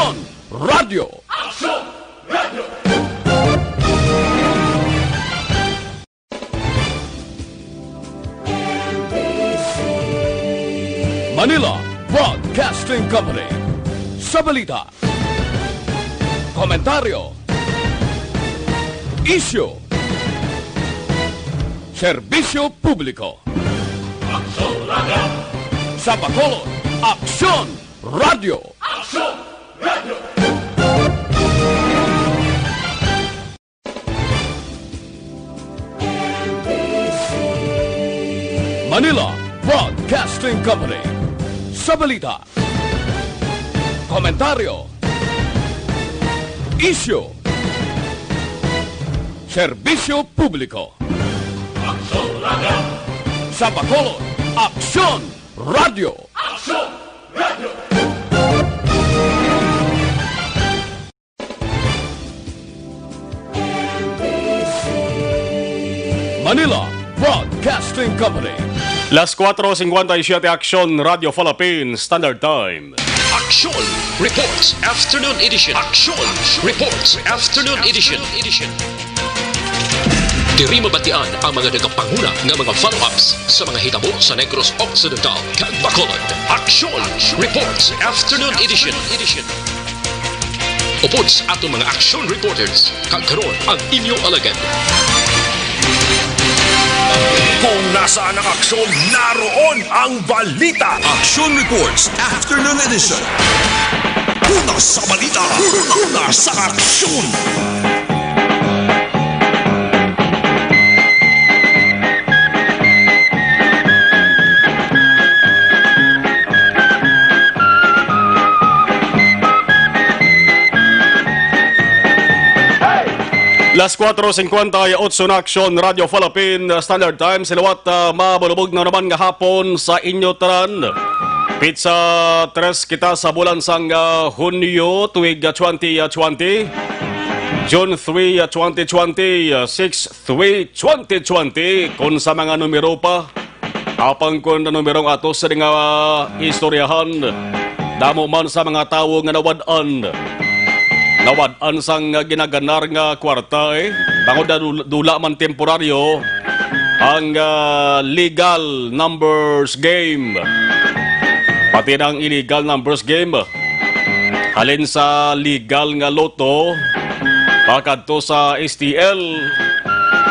Aksyon Radio! Aksyon Radio! Manila Broadcasting Company. Sa balita, komentaryo, isyu, serbisyo publiko. Aksyon Radio! Sa Bacolod, Aksyon Radio! Aksyon Radio! Manila Broadcasting Company. Sa balita, komentaryo, isyu, serbisyo publiko. Aksyon Radio! Sa Bacolod, Aksyon Radio! Aksyon Radio! Manila Broadcasting Company. Las 4:57 Aksyon Radio Philippines Standard Time. Aksyon Reports Afternoon Edition. Aksyon Reports Afternoon Edition. Diri mabatian ang mga nagapanguna ng mga follow-ups sa mga hitabo sa Negros Occidental kag Bacolod. Aksyon Reports Afternoon Edition. Upod sa atong mga action reporters kag karon ang inyong alagad. Kung nasaan ang aksyon, naroon ang balita. Action Reports Afternoon Edition. Una sa balita, una sa aksyon. Las 4:58 na Aksyon Radio Philippines Standard Time. Silawat mabulubog na naman nga hapon sa inyo taran. Pizza 3 kita sa bulan sang Hunyo tuig 2020. June 3, 2020, 6/3/2020. Kung sa mga numero pa, apang kung na numerong atos sa nga istoryahan, damo man sa mga tao nga nawadaan sang ginaganar nga kwarta bangod na dula man temporaryo ang legal numbers game. Pati ng illegal numbers game. Halin sa legal nga loto, pakadto sa STL,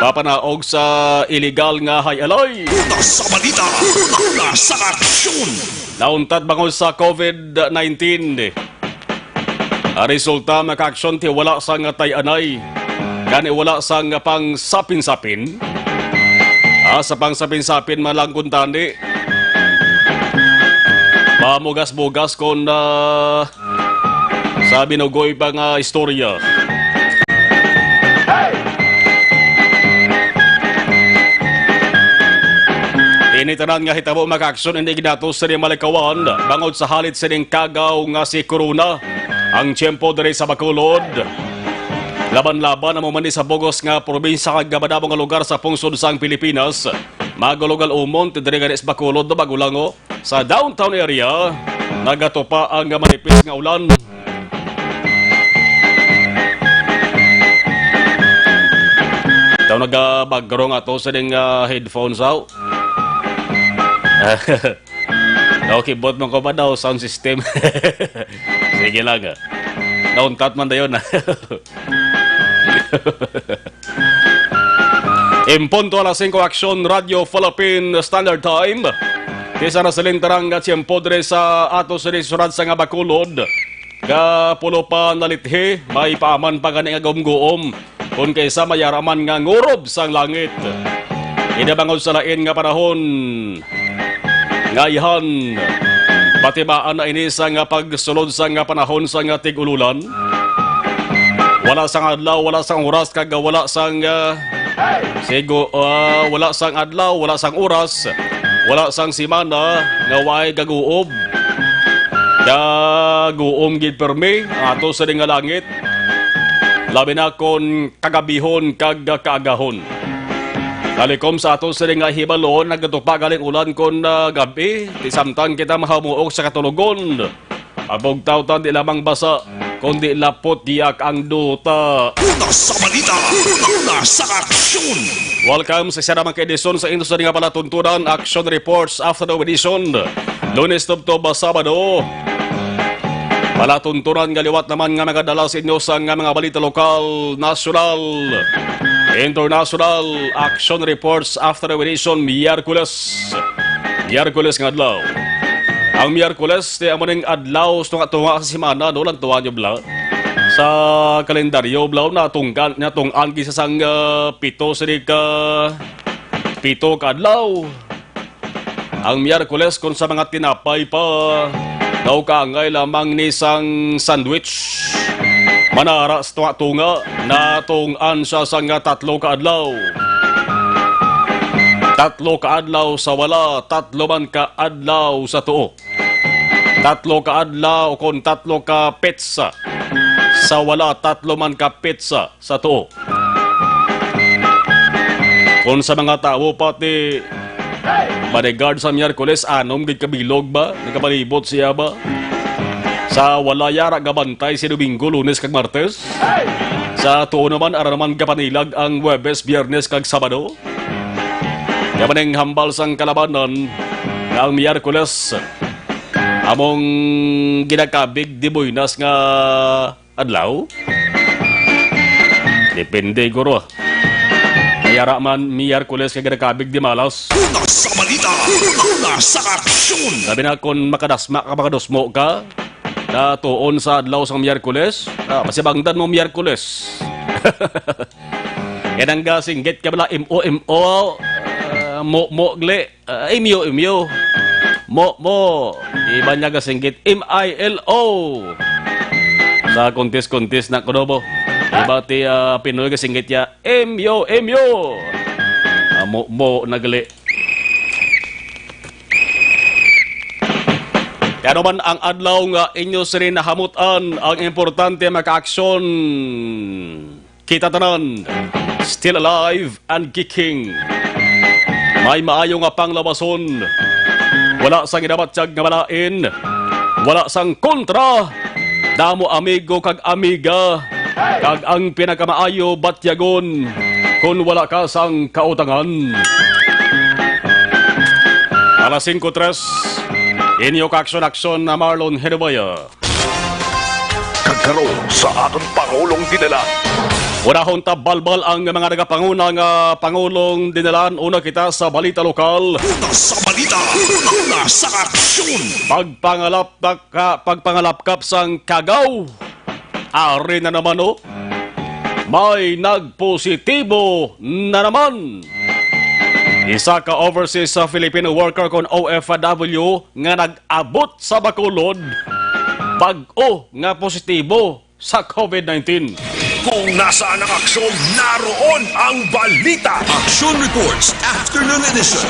papanaog sa illegal nga hayalay. Una sa balita, una sa aksyon. Nauntad bangod sa COVID-19. Ang resulta maka-aksyon ti wala sa nga tay-anay. Gani wala sa nga pang sapin-sapin. Sa pang sapin-sapin malang kuntani. Mamugas-mugas kung sabi no goy pa nga istorya. Tinitanan nga hitabo maka-aksyon hindi ginatos sa malikawan. Bangod sa halit sa kagaw nga si Corona. Ang tiyempo dere sa Bacolod. Laban-laban ang mamani sa Bogos nga probinsya kag gabadabong nga lugar sa pungsod sang Pilipinas. Magulugal umon dere nga sa Bacolod na Bagulango sa downtown area. Nagatopa ang manipis nga ulan. Daw nagabagro nga to sa ding headphones out. Okay, bot mo ko ba daw sound system? Sige lang nauntat man dayon Impunto alas 5 Aksyon Radio Philippines Standard Time. Kesa na salintarang tiyempo dre sa ato sa restaurant sa nga Bacolod. Pulo pa nalithi, may paaman pa gani nga gumguom. Kung kaysa mayaraman nga ngurob sang langit. Inabangod sa lain nga panahon. Ngayon, patibaan na ini sa nga pagsulod sa nga panahon sa nga tig-ululan. Wala sang adlaw, wala sang oras, kag wala sang wala sang adlaw, wala sang oras, wala sang simana nga way gaguob. Gaguom gid permi ato sa nga langit. Labi na kon kagabihon kag kaagahon. Kalikom sa ato sa nga hibalon, nagatupa galing ulan kon gabi, ti samtang kita mahamuok sa katulugon. Abog tawtan di lamang basa. kundi lapot diyak ang duta. Una sa balita, una sa aksyon. Welcome sa isa naman ka-edisyon sa industry nga palatuntunan, Action Reports Afternoon Edition. Lunes to Sabado. Palatuntunan nga liwat naman nga nagadala sa inyo sa nga mga balita lokal, nasyonal, international, Action Reports Afternoon Edition, Miyerkules. Miyerkules nga adlaw. Ang Miyerkules, di amo ning adlaw sa tunga sa simana, no lang tuwa nyo bla. Sa kalendaryo bla, natong anggi sa sang pito ka adlaw. Ang Miyerkules kung sa mga tinapay pa, daw kaangay lamang ni sang sandwich. Manara sa tunga, natungan siya sang 3 ka adlaw. 3 ka adlaw sa wala, 3 man ka adlaw sa tuo. 3 ka adlaw kung 3 ka pizza. Sa wala, 3 man ka pizza sa tuo. Kung sa mga tao pati bodyguard sa Miyerkules, anom gid kabilog ba? Nagkabalibot siya ba? Sa wala yara gabantay si Domingo, Lunes kag Martes. Sa tuo naman, ara naman kapanilag ang Huwebes, Biyernes kag Sabado. Yamaneng hambal sang kalabanan ang Miyerkules. Among ginakabig di buinas nga adlaw. Depende guro. Mayara man Miyerkules nga ginakabig di malas. Una sa balita, una sa aksyon. Sabi na kung makadosmo ka, na tuon sa adlaw sang Miyerkules, masibangdan mo Miyerkules. Yan ang gasinggit ka bala, mo, gle, imyo. Mo, iba niya kasinggit, M-I-L-O. Sa kontis na kunobo. Iba ti Pinoy kasinggit ya, M-yo. Mo, nagali. Kaya naman ang adlaw nga inyo sirin nahamutan, ang importante maka-aksyon. Kita tanan, still alive and kicking. May maayo nga panglabason. Wala sang ginabatsyag nga malain. Wala sang kontra. Damo amigo kag amiga. Kag ang pinakamaayo batyagon. Kung wala ka sang kautangan. Alas 5:03. Inyo ka-aksyon na Marlon Genovea. Kagkaroon sa atong Pangulong dinala. Unahon balbal ang mga nagapanguna nga Pangulong dinalan. Una kita sa balita lokal. Una sa balita, una sa aksyon. Pagpangalapkap sang Kagaw. Ari na naman o. May nagpositibo na naman. Isa ka overseas sa Filipino worker kon OFW nga nag-abot sa Bacolod. Bag-o nga positibo sa COVID-19. Kung nasaan ang aksyon, naroon ang balita. Action Reports Afternoon Edition.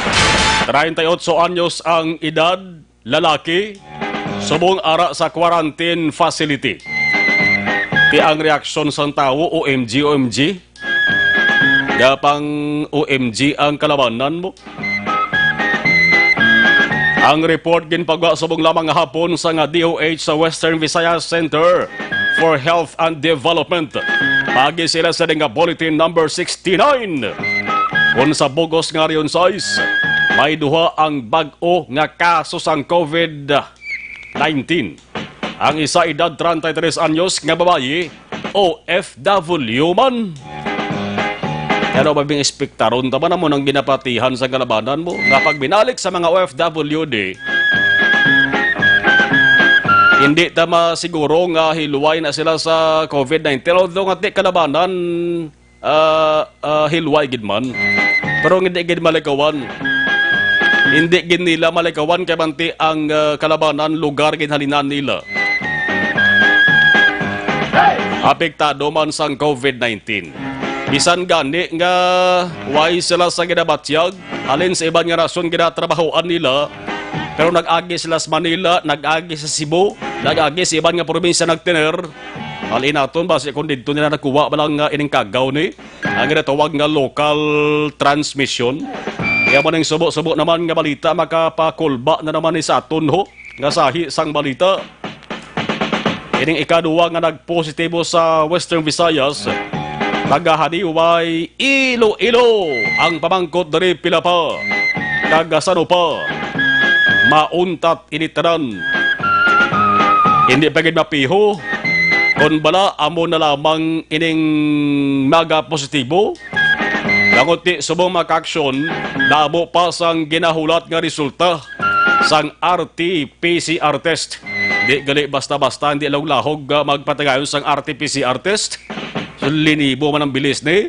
38 anyos ang edad, lalaki, subong ara sa quarantine facility. Ti ang reaksyon sa tao, OMG. Gapang OMG ang kalabanan mo. Ang report ginpagawa subong lamang hapon sa nga DOH sa Western Visayas Center for Health and Development. Pagi sila sa nga bulletin number 69. Kung sa bugos nga riyon size, may duha ang bag-o nga kaso sang COVID-19. Ang isa edad 33 anyos nga babayi, OFW man. Pero mabing espektaron tama na mo nang ginapatihan sa kalabanan mo. Kapag binalik sa mga OFWD, hindi tama siguro nga hiluway na sila sa COVID-19. Although nga di kalabanan, hiluway gid man. Pero hindi gid malikawan. Hindi gid nila malikawan kay banti ang kalabanan lugar gid halinan nila. Apektado man sang COVID-19. Bisan gani nga why sila sa ginabatyag, alin sa ibang nga rason ginatrabahoan nila, pero nag-agi sila sa Manila, nag-agi sa Cebu, nag-agi sa ibang nga probinsya nagtiner. Alin naton base kung dito nila nakuha balang nga ining Kagaw ni, ang ginatawag nga local transmission. Kaya mo nang subo-subo naman nga balita, makapakulba na naman ni sa aton ho, nga sahi sang balita. Ining ikaduwa nga nagpositibo sa Western Visayas, nagahaniway Iloilo ang pamangkot dari pila pa. Kagasano pa, mauntat initanan. Hindi pagid mapiho, kung bala amo na lamang ining maga positibo. Langot ti subong maka-aksyon, dabo pa sang ginahulat nga resulta sang RT-PCR test. Di gali basta-basta, hindi lahog magpatagayon sang RT-PCR test. So, linibo man ang bilis ni.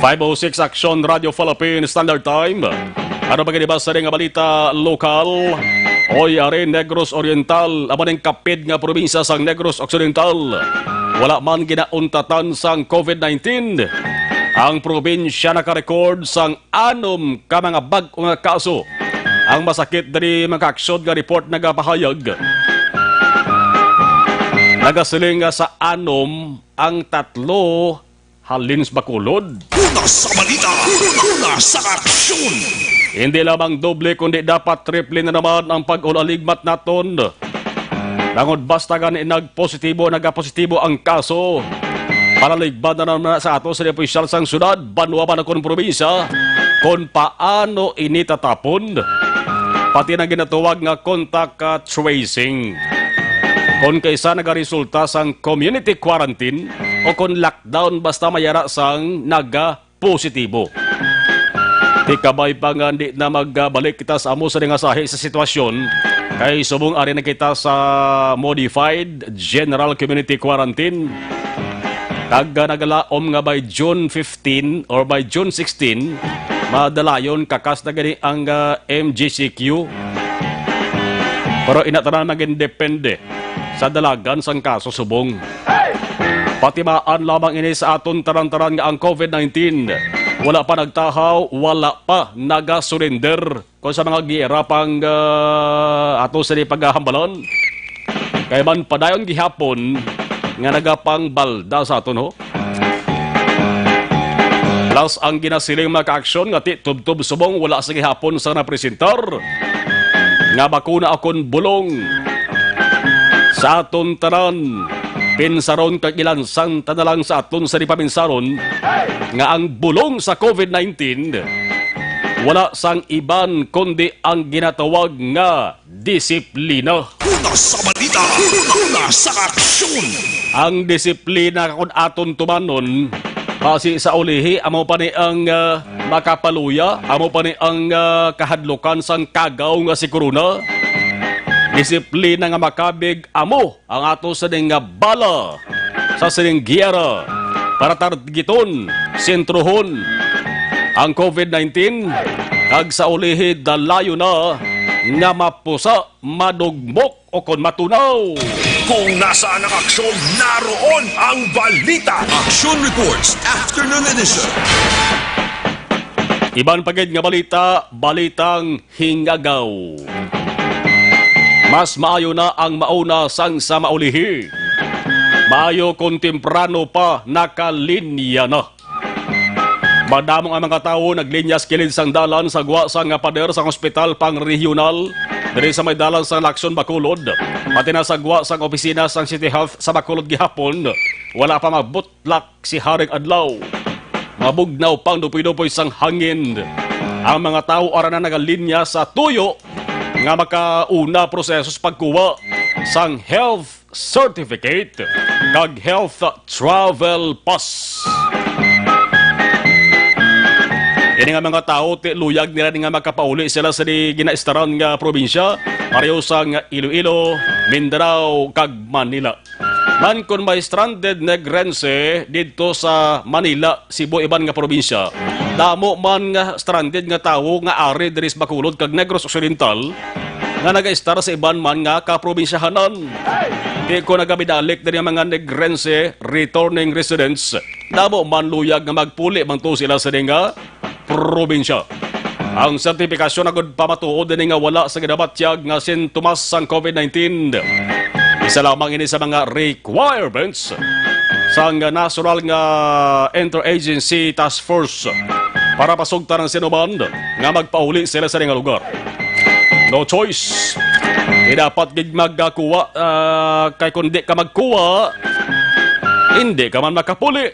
5:06 Aksyon Radio Philippine Standard Time. Ano ba ganibas sa nga balita lokal? Oy, are Negros Oriental, aman ang kapid nga probinsya sang Negros Occidental. Wala man ginauntatan sang COVID-19. Ang probinsya nakarecord sang 6 ka mga bag-o nga kaso. Ang masakit dari mga aksyon nga report nagapahayag. Nagasiling nga sa 6 ang 3 halin sa Bacolod. Una sa balita, una sa aksyon. Hindi lamang doble kundi dapat triple na naman ang pag-ulaligmat naton. Langod basta gani nagapositibo ang kaso. Palaligbad na naman sa ato sa opisyal sang syudad, banwa man akong probinsya, kung paano initatapon. Pati na ginatuwag nga contact tracing. Kung kaysa nagaresulta sang community quarantine o kung lockdown basta mayara sang naga-positibo. Di kabay pa nga di na magbalik kita sa amo sa sahi sa sitwasyon kay subong ari na kita sa modified general community quarantine. Nagalaom nga by June 15 or by June 16, madalayon kakas na gani ang MGCQ. Pero inatanan naging depende sa dalagan sang kaso subong. Patimaan lamang ini sa aton taran-taran nga ang COVID-19. Wala pa nagtahaw, wala pa naga-surrender kung sa mga giyera pang ato sa paghahambalon. Kaya man padayon gihapon nga nagapang balda sa aton ho. Plus ang ginasiling maka-aksyon nga tubtub subong wala sa gihapon sa napresentar nga bakuna akon bulong sa aton tanan. Pinsaron kag ilansang tanalang sa aton sa dipaminsaron nga ang bulong sa COVID-19 wala sang iban kundi ang ginatawag nga disiplina. Una sa balita, una sa aksyon. Ang disiplina kung aton tumanon kasi sa ulihi amo pa ni ang makapaluya, amo pa ni ang kahadlukan sang kagaw nga si corona. Disiplina nga makabig amo ang ato sa nga bala sa sining giyera para targiton, sentrohon ang COVID-19 kag sa ulihi dalayo na nga mapusa, madugmok o kon matunaw. Kung nasaan ang aksyon, naroon ang balita. Aksyon Reports Afternoon Edition. Iban pagid nga balita, balitang hingagaw. Mas maayo na ang mauna sang sa maulihi. Maayo kung temprano pa nakalinya na. Madamong ang mga tao naglinyas kilid sang dalan sa gwa sang pader sang ospital pang regional diri sa may dalan sang Aksyon Bacolod. Pati na sa gwa sang opisina sang City Health sa Bacolod gihapon. Wala pa magbutlak si Haring Adlaw. Mabugnaw pang dupoy-dupoy sang hangin. Ang mga tao ara na nagalinya sa tuyo nga makauna proseso sa pagkuha sang health certificate kag health travel pass. Ini nga mga tao luyag nila nga makapauli sila sa ginaistaran nga probinsya pareho sang Iloilo, Mindanao kag Manila. Man kung may stranded negrense dito sa Manila, Cebu, iban nga probinsya, damo man nga stranded nga tao nga ari diri sa Bacolod kag Negros Occidental nga nagaistar sa iban man nga kaprobinsyahanan. Di ko nagabidalik diri mga negrense returning residents, damo man luyag nga magpuli man to sila sa nga probinsya. Ang sertifikasyon agad pamatuod din nga wala sa ginabatyag nga sintomas sang COVID-19. Isa lamang ini sa mga requirements sa national nga interagency task force para pasugtan ng sinuman nga magpauli sila sa nga lugar. No choice. Di dapat gig magkuha, kay kundi ka magkuha, hindi ka man makapuli.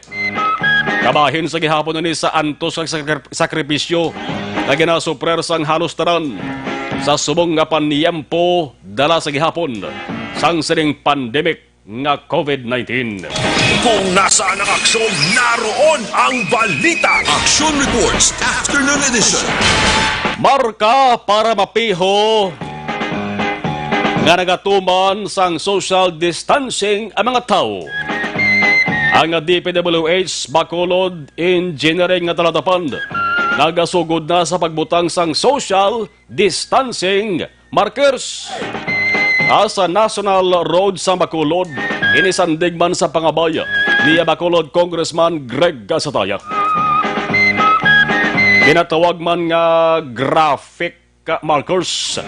Kabahin sa gihapon ni sa antos ng sakripisyo na ginasuprer sang halos taran sa subong nga paniyempo dala sa gihapon sang sining pandemic nga COVID-19. Kung nasaan ang aksyon, naroon ang balita. Action Reports Afternoon Edition. Marka para mapiho nga nagatuman sang social distancing ang mga tao. Ang DPWH Bacolod Engineering nga talatapan nagasugod na sa pagbutang sang social distancing markers. Sa National Road sa Bacolod, inisandig man sa pangabaya ni Bacolod Congressman Greg Gasataya. Ginatawag man nga graphic markers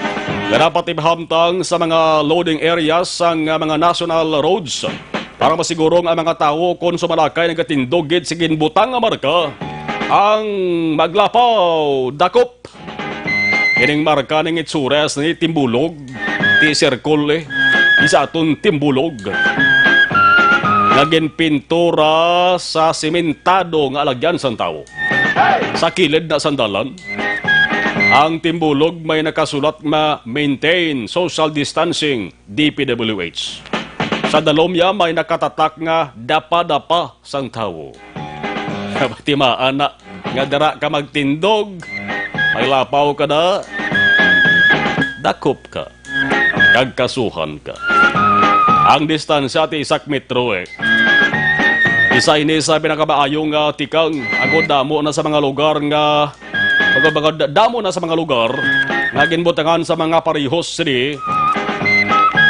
na dapat ipahamtang sa mga loading areas sang mga national roads para masigurong ang mga tao kung sumalakay nagatindogid sa ginbutang nga marka ang maglapaw dakop. Ining marka ng itsures ni Timbulog, ti Sirkul isa atong Timbulog. Naging pintura sa simentado nga alagyan sang tao. Sa kilid na sandalan, ang Timbulog may nakasulat na maintain social distancing DPWH. Sa dalomya may nakatatak nga dapa-dapa sang tao. Timaan na nga dara ka magtindog, may lapaw ka na, dakop ka, kagkasuhan ka. Ang distansya ti isak metro Isa ini sa pinakabaayong tikang agod damo na sa mga lugar nga damo na sa mga lugar nga ginbutangan sa mga parehos sini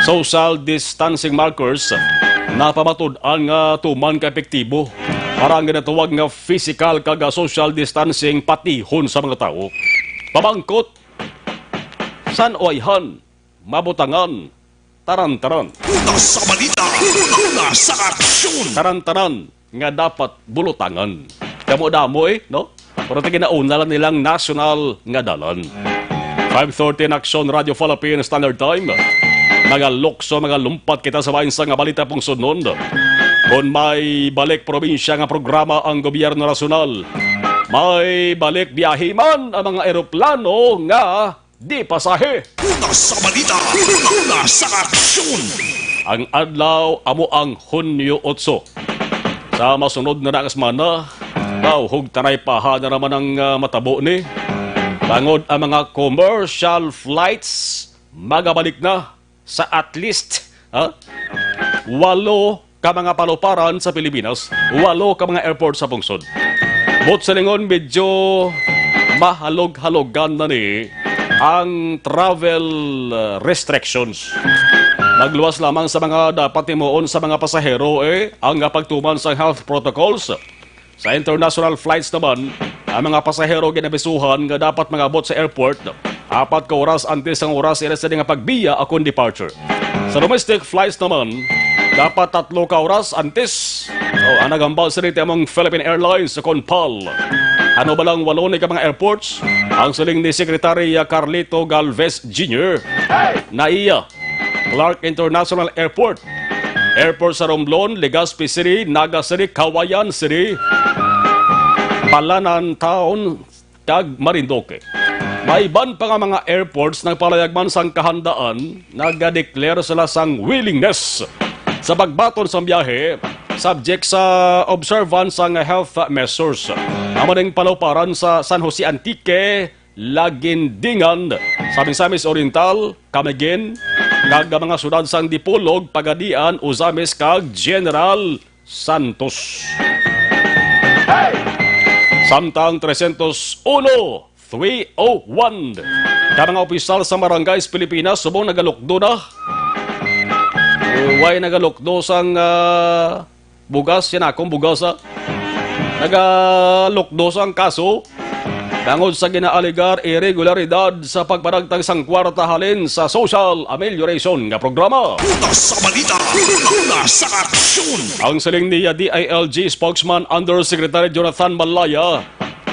social distancing markers na pamatud-an nga tuman ka epektibo para ang ginatawag nga physical kag social distancing patihon sa mga tao. Pamangkot san oyhan mabutangan taran-taran. Una sa balita, una sa aksyon. Taran-taran nga dapat bulutangan. Damo-damo no? Pero tiginauna lang nilang national nga dalan. 5:30 Aksyon Radio Philippine Standard Time. Mga lokso, mga lumpat kita sa bayan sa nga balita pong sunod. Kung may balik probinsya nga programa ang gobyerno nasyonal, may balik biyahe man ang mga eroplano nga di pasahe. Una sa balita, una sa aksyon. Ang adlaw amo ang Hunyo 8. Sa masunod na nakasmana, hug taray paha na naman ang matabo ni. Bangod ang mga commercial flights, magabalik na sa at least 8 ka mga paluparan sa Pilipinas, 8 ka mga airport sa pungsod. But sa lingon, medyo mahalog-halogan na ni ang travel restrictions. Magluwas lamang sa mga dapat timuon sa mga pasahero ang pagtuman sa health protocols. Sa international flights naman, ang mga pasahero ginabisuhan nga dapat mangabot sa airport 4 ka oras antes ang oras ila sa nga pagbiya akong departure. Sa domestic flights naman, dapat 3 ka oras antes. Ang nagambal sa rito among Philippine Airlines sa Conpal. Ano ba lang 8 ka mga airports? Ang siling ni Secretary Carlito Galvez Jr. na iya Clark International Airport, Airport sa Romblon, Legazpi City, Naga City, Kawayan City, Palanan Town, kag Marinduque. May iban pa nga mga airports nagpalayagman sang kahandaan, nag-declare sila sang willingness sa pagbaton sa biyahe, subject sa observance ng health measures. Amaning paluparan sa San Jose Antique, Lagindingan, Samis Oriental, Camiguin, kag mga sudad sang Dipolog, Pagadian, Uzamis kag General Santos. Samtang 301 ka mga opisyal sa Barangays Pilipinas subong nagalukdo na. Way nagalukdo sang bugas, yan akong bugas nagalukdo sang kaso tangod sa ginaaligar irregularidad sa pagparagtang sang kwarta halin sa social amelioration nga programa. Una sa balita, una sa aksyon. Ang siling niya DILG spokesman Undersecretary Jonathan Malaya,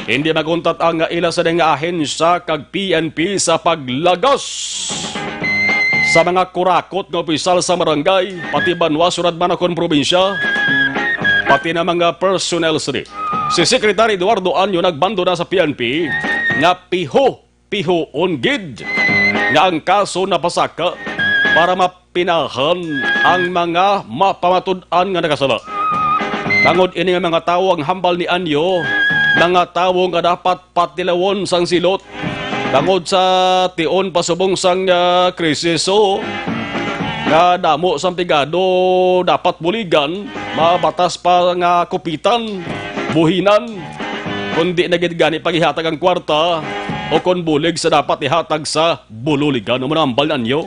hindi maguntat ang ila sa nga ahensya kag PNP sa paglagas sa mga kurakot nga opisyal sa barangay, pati banwa surad man akong probinsya, pati na mga personnel sini. Si Secretary Eduardo Anyo nagbando na sa PNP nga piho-on gid nga ang kaso na pasaka para mapinahan ang mga mapamatud-an nga nakasala. Tangod ini nga mga tawo ang hambal ni Anyo, mga tawo nga dapat patilawon sang silot tangod sa tion pasubong sang krisis nga damo sang pigado dapat buligan, mabatas pa nga kupitan, buhinan, kundi na gani paghihatag ang kwarta o kon bulig sa dapat ihatag sa bululigan o manambal nanyo.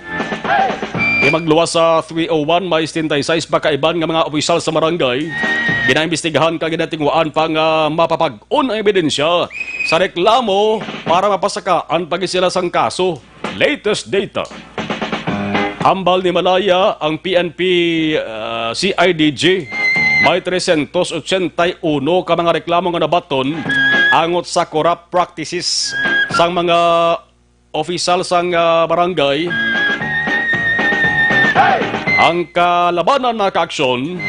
Magluwas sa 301 may 76 pakaiban nga mga opisyal sa barangay, ginaimbestigahan ka ginatingwaan pa nga mapapag-on ang ebidensya sa reklamo para mapasakaan pag sila sang kaso. Latest data. Hambal ni Malaya ang PNP CIDG. May 381 ka mga reklamo nga nabaton angot sa corrupt practices sang mga opisyal sang barangay. Ang kalabanan na kaaksyon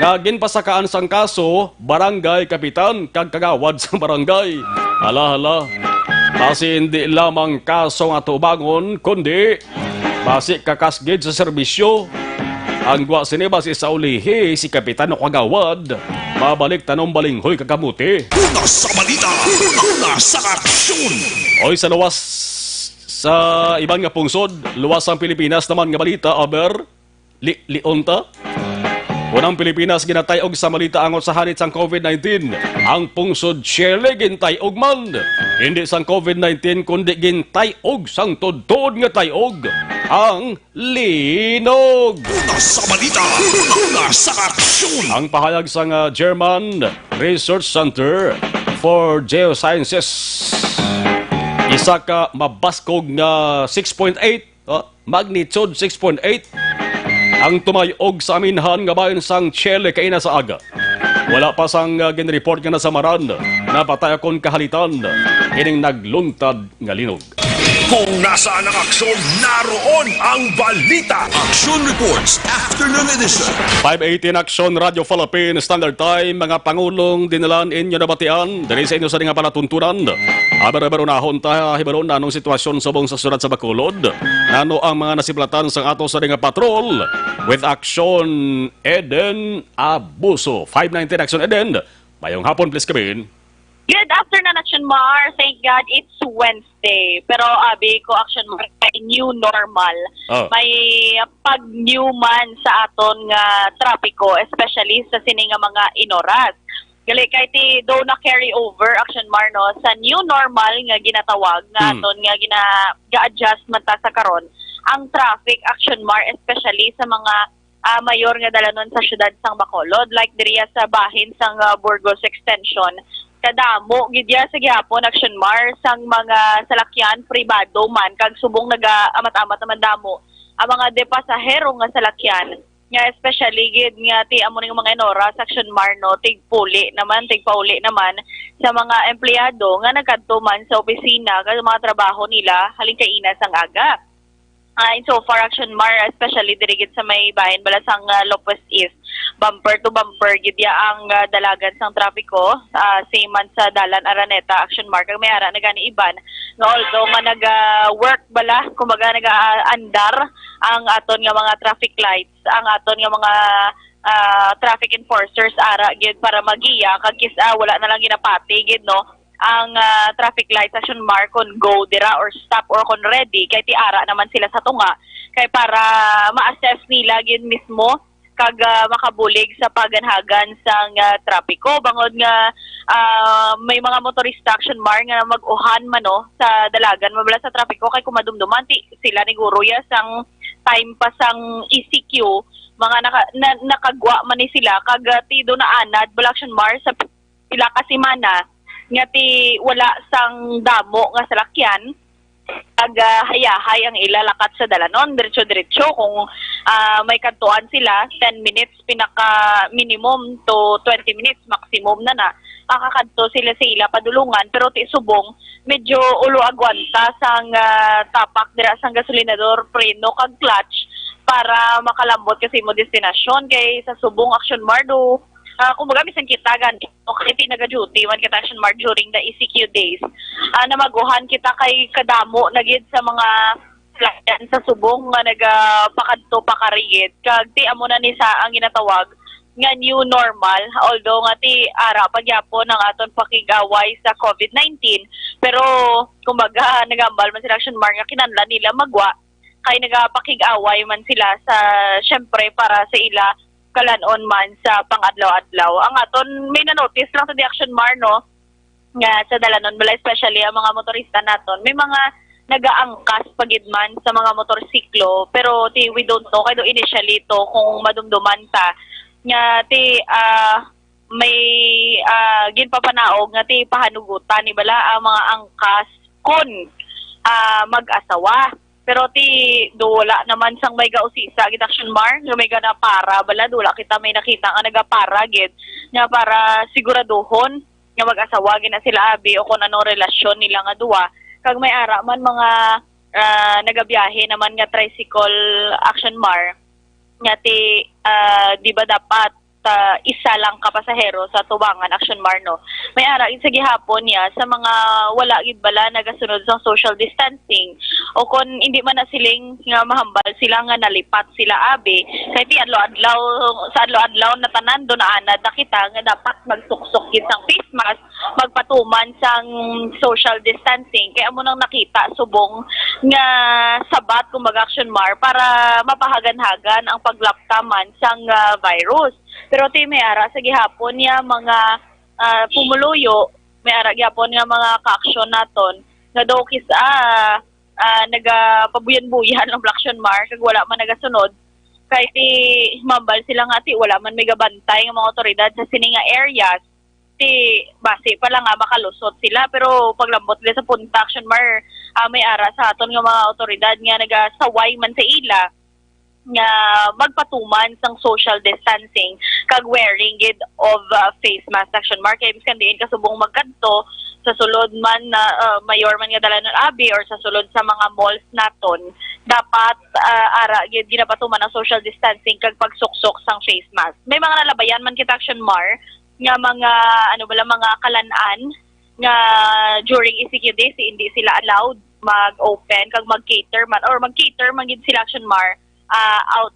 nga ginpasakaan sang kaso, barangay kapitan kag kagawad sa barangay. Hala, kasi hindi lamang kaso nga tubangon, kundi basi kakasgid sa serbisyo. Ang gwa sinibas sa ulihi si kapitan o kagawad, mabalik tanong balinghoy kagamuti. Una sa balita, una sa aksyon. Oy, sa luwas sa ibang nga pungsod, luwas ang Pilipinas naman nga balita, aber Lionta. Unang Pilipinas ginatayog sa malita angot sa hanit sang COVID-19. Ang pungsod Chile gintayog man. Hindi sang COVID-19 kundi gintayog sang tudtod nga tayog. Ang linog. Una sa balita, una sa aksyon. Ang pahayag sang German Research Center for Geosciences. Isa ka mabaskog nga 6.8, magnitude 6.8. Ang tumayog sa aminhan nga bayan sang Chile kaina sa aga. Wala pa sang ginreport nga nasamaran, napatay akong kahalitan, ining nagluntad nga linog. Kung nasaan ang aksyon, naroon ang balita. Aksyon Reports Afternoon Edition. 5:18 Aksyon Radio Philippine Standard Time. Mga Pangulong dinalan inyo nabatian dali sa inyo sa nga palatuntunan. Aber-aber unahon ta hibaron na anong sitwasyon subong sa surat sa Bacolod. Ano ang mga nasiplatan sa ato sa nga patrol with Aksyon Eden Abuso. 5:19 Aksyon Eden. Mayong hapon please kabin. Good afternoon, Action Mar. Thank God it's Wednesday. Pero abi ko, Action Mar, may new normal. May pag-new man sa aton nga trapiko, especially sa sininga mga inoras. Gali kay ti do na carry over, Action Mar, no, sa new normal nga ginatawag nga aton nga ga-adjust man ta sa karon. Ang traffic, Action Mar, especially sa mga mayor nga dalanon sa syudad sang Bacolod, like diriya sa bahin sang Burgos Extension. Kadamo gidya sa gihapon, Action Mar, sang mga salakyan pribado man kag subong naga-amat-amat naman damo ang mga depasahero nga salakyan nga especially gid nga ti amo ning mga inora sa Action Mar, no, tigpauli naman sa mga empleyado nga nagkadto man sa opisina kag mga trabaho nila halin kaina sang aga. In so far, Action Mar, especially dirigid sa may bahin balasang Lopez East, bumper to bumper gidya ang dalagan sang trapiko, same man sa Dalan Araneta, Action Mar, kag may ara na gani iban nga although nga naga-work bala, kumaga naga-andar ang aton nga mga traffic lights, ang aton nga mga traffic enforcers ara gid para magiya kag kisa wala na lang ginapati gid, no, ang traffic lights, Action Mar, kon go dira or stop or kon ready kay ti ara naman sila sa tunga kay para ma-assess nila gid mismo kag makabulig sa paganhagan sang trapiko bangod nga may mga motorista, Action Mar, nga mag-uhan man, no, sa dalagan mabala sa trapiko kay kumadumduman ti sila ni guro ya sang time pa sang ECQ mga nakagwa man ni sila kag ti do na anad bala, Action Mar, sa pila ka semana nga ti wala sang damo nga salakyan hayahay ang ilalakat sa dalanon, diretso-diretso. Kung may kantuan sila, 10 minutes pinaka minimum to 20 minutes maximum na makakanto sila sa ila padulungan. Pero ti subong, medyo ulo agwanta sang tapak dira sang gasolinador, preno, kag clutch para makalambot kasi mo destinasyon. Kay sa subong Aksyon Mardo, kumbaga bisan kita ganito kay tinaga-duty man kita Aksyon Mar during the ECQ days, namaguhan kita kay kadamo na gid sa mga klyan sa subong nga nagapakadto pakarigid kag ti amo na ni sa ang ginatawag nga new normal, although nga ti ara pagyapon ang aton pakigaway sa COVID-19, pero kumbaga nagambal man sila Aksyon Mar nga kinahanglan nila magwa kay nagapakig-away man sila sa syempre para sa ila kalanon man sa pangadlaw-adlaw. Ang aton may na-notice lang sa Aksyon Mar no nga sa dalanon bala, especially ang mga motorista naton, may mga nagaangkas pagidman sa mga motorsiklo, pero we don't know kay do initially to kung madumduman ta nga may ginpapanaog nga pahanugutan ni bala ang mga angkas kon mag-asawa. Pero wala naman sang may gausisa gid Aksyon Mar nga may gana para bala, wala kita may nakita nga nagapara gid nga para siguraduhon nga mag-asawa gid na sila abi o kung anong relasyon nila nga duwa. Kag may ara man mga nagabiyahe naman nga tricycle Aksyon Mar nga di ba dapat isa lang ka pasahero sa tubangan Aksyon Mar no. May ara sa gihapon niya sa mga wala gid bala nagasunod sa social distancing o kon hindi man na siling nga mahambal sila nga nalipat sila abi kay adlaw-adlaw sa adlaw-adlaw na tanan do na anad nakita nga dapat magsuksok gid sang face mask, magpatuman sang social distancing. Kaya amo nang nakita subong nga sabat kumbaga Aksyon Mar para mapahagan-hagan ang paglaptaman sang virus. Pero may ara sa gihapon niya mga pumuluyo, may ara gihapon nga mga ka-aksyon naton nga daw kisa nagapabuyan-buyan ng Aksyon Mar kag wala man nagasunod kay mambal sila nga wala man may gabantay nga mga otoridad sa sininga areas base pa lang nga makalusot sila. Pero paglambot nila sa punta Aksyon Mar, may ara sa aton nga mga otoridad nga nagasaway man sa ila nga magpatuman sang social distancing kag wearing gid of face mask Aksyon Mar. Kay miskan diin kasubong magkadto sa sulod man na mayor man nga dalanon abi or sa sulod sa mga malls naton, dapat ara gid ginapatuman ang social distancing kag pagsuksok sang face mask. May mga nalabayan man kita Aksyon Mar nga mga mga kalan-an nga during ECQ days hindi sila allowed mag-open kag mag-cater man or mag-cater man gid sila Aksyon Mar out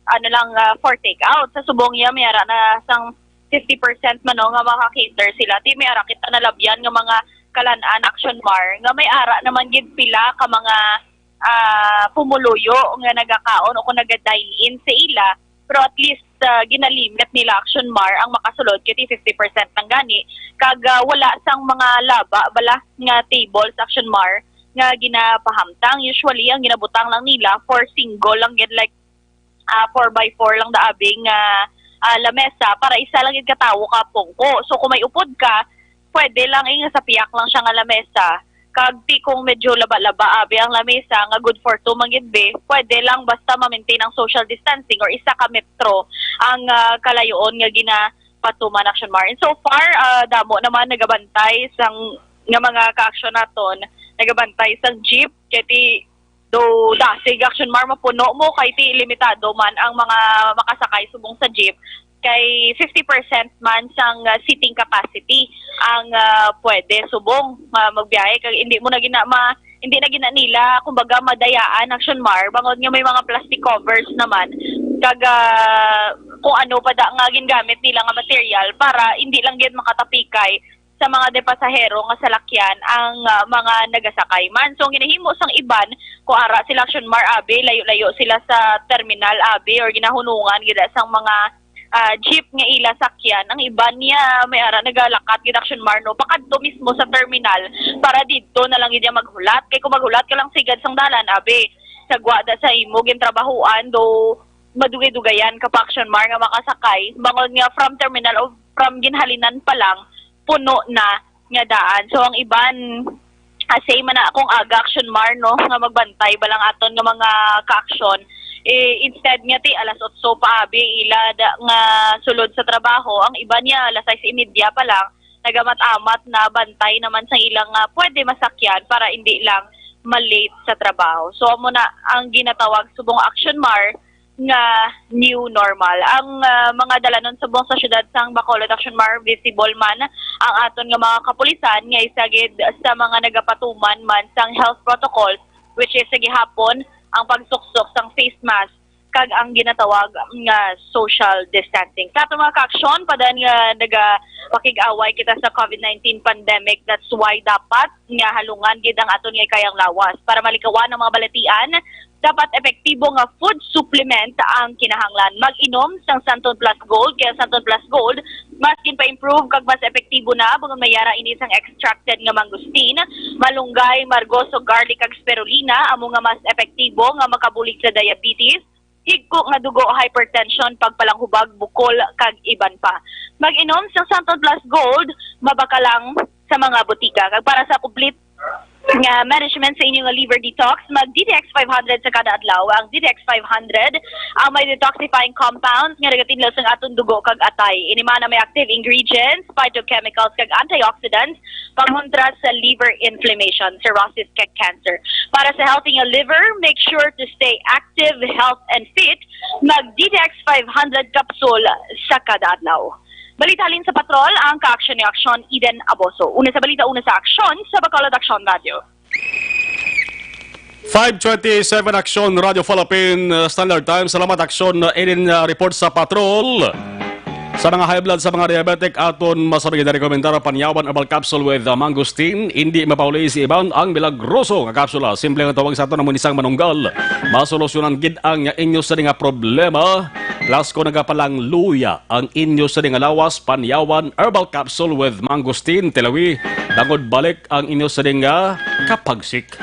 for take out sa subong niya may ara na sang 50% man nga maka-cater sila. May ara kita nalabyan nga mga kalan-an Aksyon Mar nga may ara naman gid pila ka mga pumuluyo nga nagakaon o kung naga-dine in sa ila, pero at least ginalimit nila Aksyon Mar ang makasulod kiti 50% ng gani kag wala sang mga laba bala nga tables Aksyon Mar nga ginapahamtang. Usually ang ginabutang lang nila for single lang gid like 4x4 lang daabing lamesa para isa lang gid katawo ka pungko. So kung may upod ka, pwede lang nga sa piyak lang siya nga lamesa. Kag kung medyo laba-laba abi ang lamesa nga good for 2 man gid be, pwede lang basta ma-maintain ang social distancing or isa ka metro ang kalayoon nga ginapatuman Aksyon Mar. And so far damo naman nagabantay sang nga mga ka-aksyon naton, nagabantay sang jeep kay do dasig Aksyon Mar mapuno mo kay limitado man ang mga makasakay subong sa jeep kay 50% man sang seating capacity ang pwede subong magbiyahe kay hindi na gina nila kumbaga madayaan Aksyon Mar bangod nga may mga plastic covers naman kag kung ano pa da nga gingamit nila nga material para hindi lang gid makatapikay sa mga pasahero nga salakyan ang mga nagasakay man. So ang ginahimo sang iban kung ara sila Aksyon Mar abi layo-layo sila sa terminal abi or ginahunungan gid sang mga jeep nga ila sakyan, ang iban niya may ara nagalakat gid Aksyon Mar no pakadto mismo sa terminal para didto na lang gid maghulat. Kay kung maghulat ka lang sigad sang dalan abi sagwada sa imo gintrabahuan do madugay-dugayan ka pa Aksyon Mar nga makasakay bangod nga from terminal o from ginhalinan pa lang puno na nga daan. So ang iban Say man na akong aga-aksyon mar, no, nga magbantay balang aton nga mga ka-aksyon. Instead nga ti alas 8 pa abi ila nga sulod sa trabaho, ang iba niya alas 6:30 pa lang nagamat-amat na bantay naman sa ilang pwede masakyan para hindi lang malate sa trabaho. So amo na ang ginatawag subong action mar nga new normal. Ang mga dalanon sa buong sa syudad sang Bacolod Action Mar visible man ang aton nga mga kapulisan nga isagid sa mga nagapatuman man sang health protocols, which is sa gihapon ang pagsuksok sang face mask kag ang ginatawag nga social distancing. Sa ato mga ka-aksyon, padan nga nagapakig-away kita sa COVID-19 pandemic, that's why dapat nga halungan gid ang aton nga kayang lawas para malikawan ang mga balatian. Dapat epektibo nga food supplement ang kinahanglan. Mag-inom sang Santon Plus Gold, kaya Santon Plus Gold maskin pa improve kag mas epektibo na bungon mayara ini sang extracted nga mangustin, malunggay, margoso, garlic kag spirulina amo nga mas epektibo nga makabulig sa diabetes, higko nga dugo, hypertension, pagpalanghubag, bukol kag iban pa. Mag-inom sang Santon Plus Gold mabakalang sa mga butika. Kag para sa complete nga management sa inyong liver detox, mag DDX 500 sa kada adlaw. Ang DDX 500 ang may detoxifying compounds nga nagatinlaw sa atong dugo kag atay. Ini man may active ingredients, phytochemicals kag antioxidants pangontra sa liver inflammation, cirrhosis kag cancer. Para sa healthy nga liver, make sure to stay active, health and fit. Mag DDX 500 capsule sa kada adlaw. Balita halin sa patrol, ang ka-aksyon ni Aksyon Eden Aboso. Una sa balita, una sa Aksyon sa Bacolod Aksyon Radio. 5:27 Aksyon Radio Philippine Standard Time. Salamat Aksyon Eden report sa patrol. Sa mga high blood, sa mga diabetic, aton masabing na rekomendar panyawan herbal capsule with mangosteen. Hindi mapauli si Iban ang milagroso nga kapsula. Simple nga tawag sa aton ng isang manunggal. Masolusyonan gid ang inyo sa nga problema. Last ko nagapalang luya ang inyo sa nga lawas panyawan herbal capsule with mangosteen. Tilawi, dangod balik ang inyo sa nga kapagsik.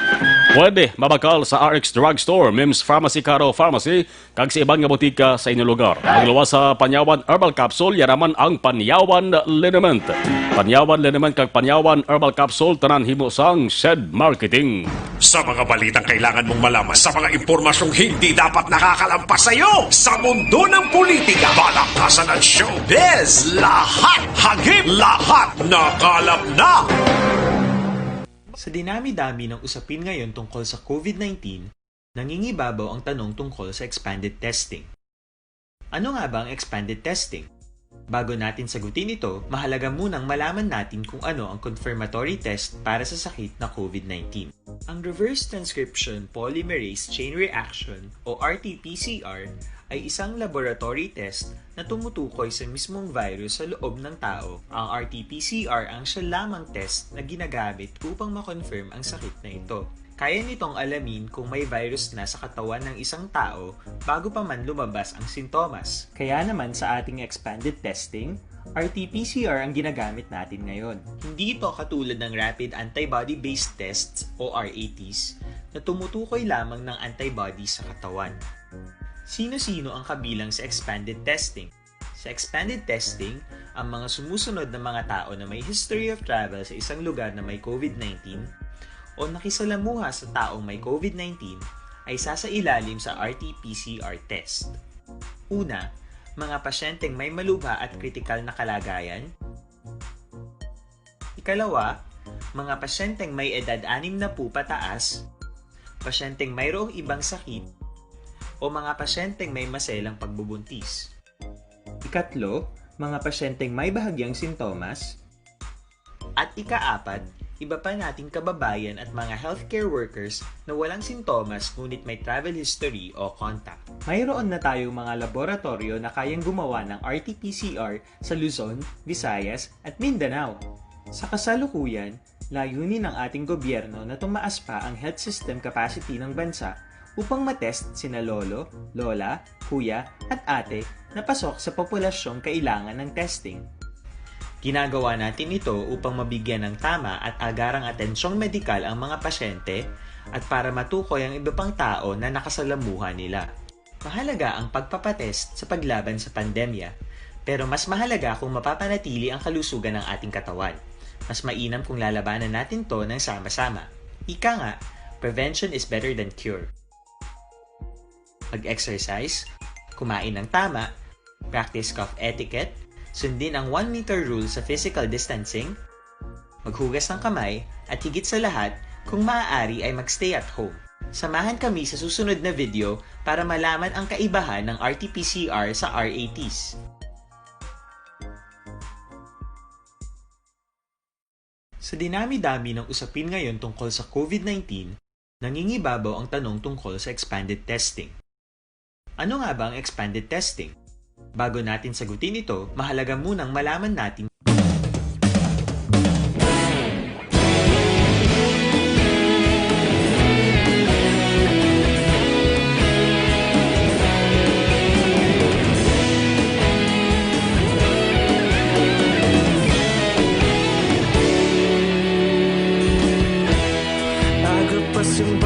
Pwede mabakal sa RX Drugstore, Mims Pharmacy, Caro Pharmacy, kag sa ibang nga botika sa inyong lugar. Ang luwas sa Panyawan Herbal Capsule, yaraman ang Panyawan Liniment. Panyawan Liniment kag Panyawan Herbal Capsule, tanan himo sang Shed Marketing. Sa mga balitang kailangan mong malaman, sa mga impormasyong hindi dapat nakakalampas sa iyo, sa mundo ng politika, balakasan at showbiz, lahat hagip, lahat nakalap na! Sa dinami-dami ng usapin ngayon tungkol sa COVID-19, nangingibabaw ang tanong tungkol sa expanded testing. Ano nga ba ang expanded testing? Bago natin sagutin ito, mahalaga munang malaman natin kung ano ang confirmatory test para sa sakit na COVID-19. Ang reverse transcription polymerase chain reaction o RT-PCR ay isang laboratory test na tumutukoy sa mismong virus sa loob ng tao. Ang RT-PCR ang siya lamang test na ginagamit upang makonfirm ang sakit na ito. Kaya nitong alamin kung may virus na sa katawan ng isang tao bago pa man lumabas ang sintomas. Kaya naman sa ating expanded testing, RT-PCR ang ginagamit natin ngayon. Hindi ito katulad ng rapid antibody-based tests o RATs na tumutukoy lamang ng antibodies sa katawan. Sino-sino ang kabilang sa expanded testing? Sa expanded testing, ang mga sumusunod na mga tao na may history of travel sa isang lugar na may COVID-19 o nakisalamuha sa taong may COVID-19 ay sasailalim sa RT-PCR test. Una, mga pasyenteng may malubha at kritikal na kalagayan. Ikalawa, mga pasyenteng may edad 60 pataas, pasyenteng mayroong ibang sakit, o mga pasyenteng may maselang pagbubuntis. Ikatlo, mga pasyenteng may bahagyang sintomas. At ikaapat, iba pa nating kababayan at mga healthcare workers na walang sintomas ngunit may travel history o contact. Mayroon na tayong mga laboratorio na kayang gumawa ng RT-PCR sa Luzon, Visayas at Mindanao. Sa kasalukuyan, layunin ng ating gobyerno na tumaas pa ang health system capacity ng bansa upang matest sina lolo, lola, kuya at ate na pasok sa populasyong kailangan ng testing. Ginagawa natin ito upang mabigyan ng tama at agarang atensyong medikal ang mga pasyente at para matukoy ang iba pang tao na nakasalamuha nila. Mahalaga ang pagpapatest sa paglaban sa pandemya, pero mas mahalaga kung mapapanatili ang kalusugan ng ating katawan. Mas mainam kung lalabanan natin to ng sama-sama. Ika nga, prevention is better than cure. Mag-exercise, kumain ng tama, practice cough etiquette, sundin ang 1 meter rule sa physical distancing, maghugas ng kamay, at higit sa lahat, kung maaari ay magstay at home. Samahan kami sa susunod na video para malaman ang kaibahan ng RT-PCR sa RATs. Sa dinami-dami ng usapin ngayon tungkol sa COVID-19, nangingibabaw ang tanong tungkol sa expanded testing. Ano nga ba ang expanded testing? Bago natin sagutin ito, mahalaga munang malaman natin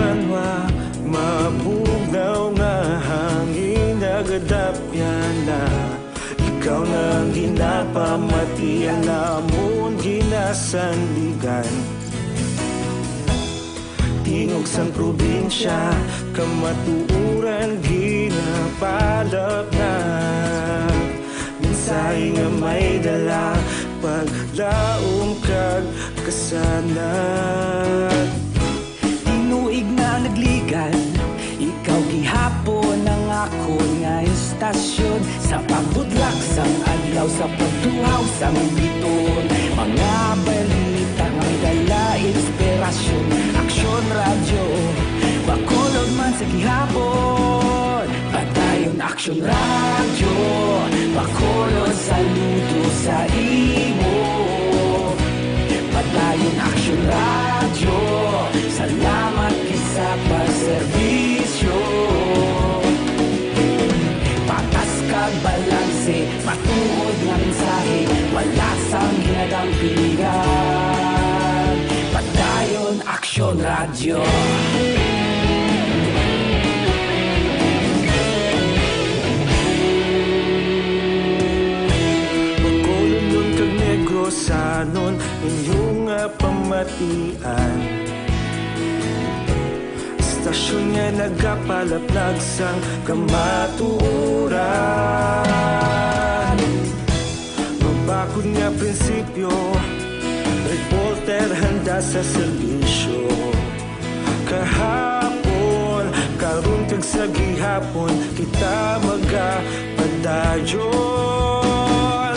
Banwa, mabugaw nga hangin nagadapyan na ikaw nang ginapamatian namon ginasandigan tingog sang probinsya kamatuuran ginapalap na minsay nga may dala paglaom kag kasanat tuig na nagligan, ikaw gihapon ang ako nga istasyon sa pagbutlak sang adlaw sa pagtuhaw sang biton mga balita nga may dala inspirasyon aksyon radyo bakulog man sa gihapon patayon aksyon radyo bakulog saludo sa imo patayon aksyon radyo salamat sa pagserbisyo patas kag balanse matuod nga mensahe wala sang ginadampingan padayon aksyon radyo Bacolod kag Negros sanon inyong pamatian Stasyon nga nagapalaplag sang kamatuuran Mabakod nga prinsipyo Reporter handa sa serbisyo Kahapon, karon kag sa gihapon Kita magapadayon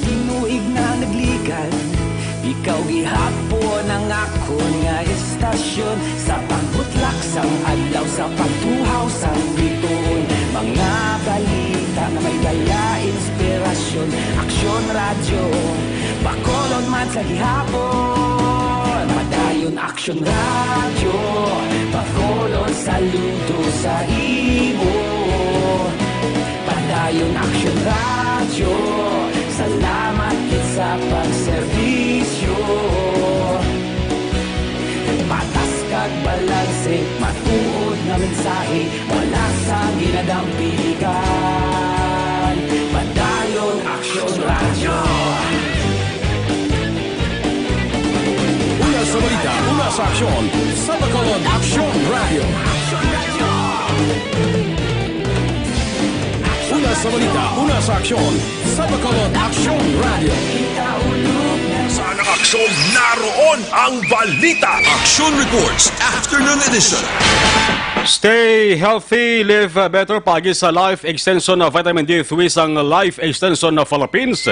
Tinuig na nagligan Ikaw gihapon ang akon nga istasyon Sa pagbutlak sang adlaw sa pagtuhaw sang biton Mga balita na may dala inspirasyon Aksyon radyo, bakolod man sa gihapon Padayon aksyon radyo, bakolod saludo sa imo Padayon aksyon radyo, salamat kit sa pagserbisyo patas kag balanse matuod nga mensahe wala sa ginadampingan padayon aksyon radyo Una sa balita, una sa aksyon, sa Bacolod Aksyon Radio. Una sa balita, una sa aksyon, sa Bacolod Aksyon Radio. Saan ang aksyon? Naroon ang balita. Action Reports Afternoon Edition. Stay healthy, live better. Pagi sa Life Extension na Vitamin D3 sang Life Extension na Philippines.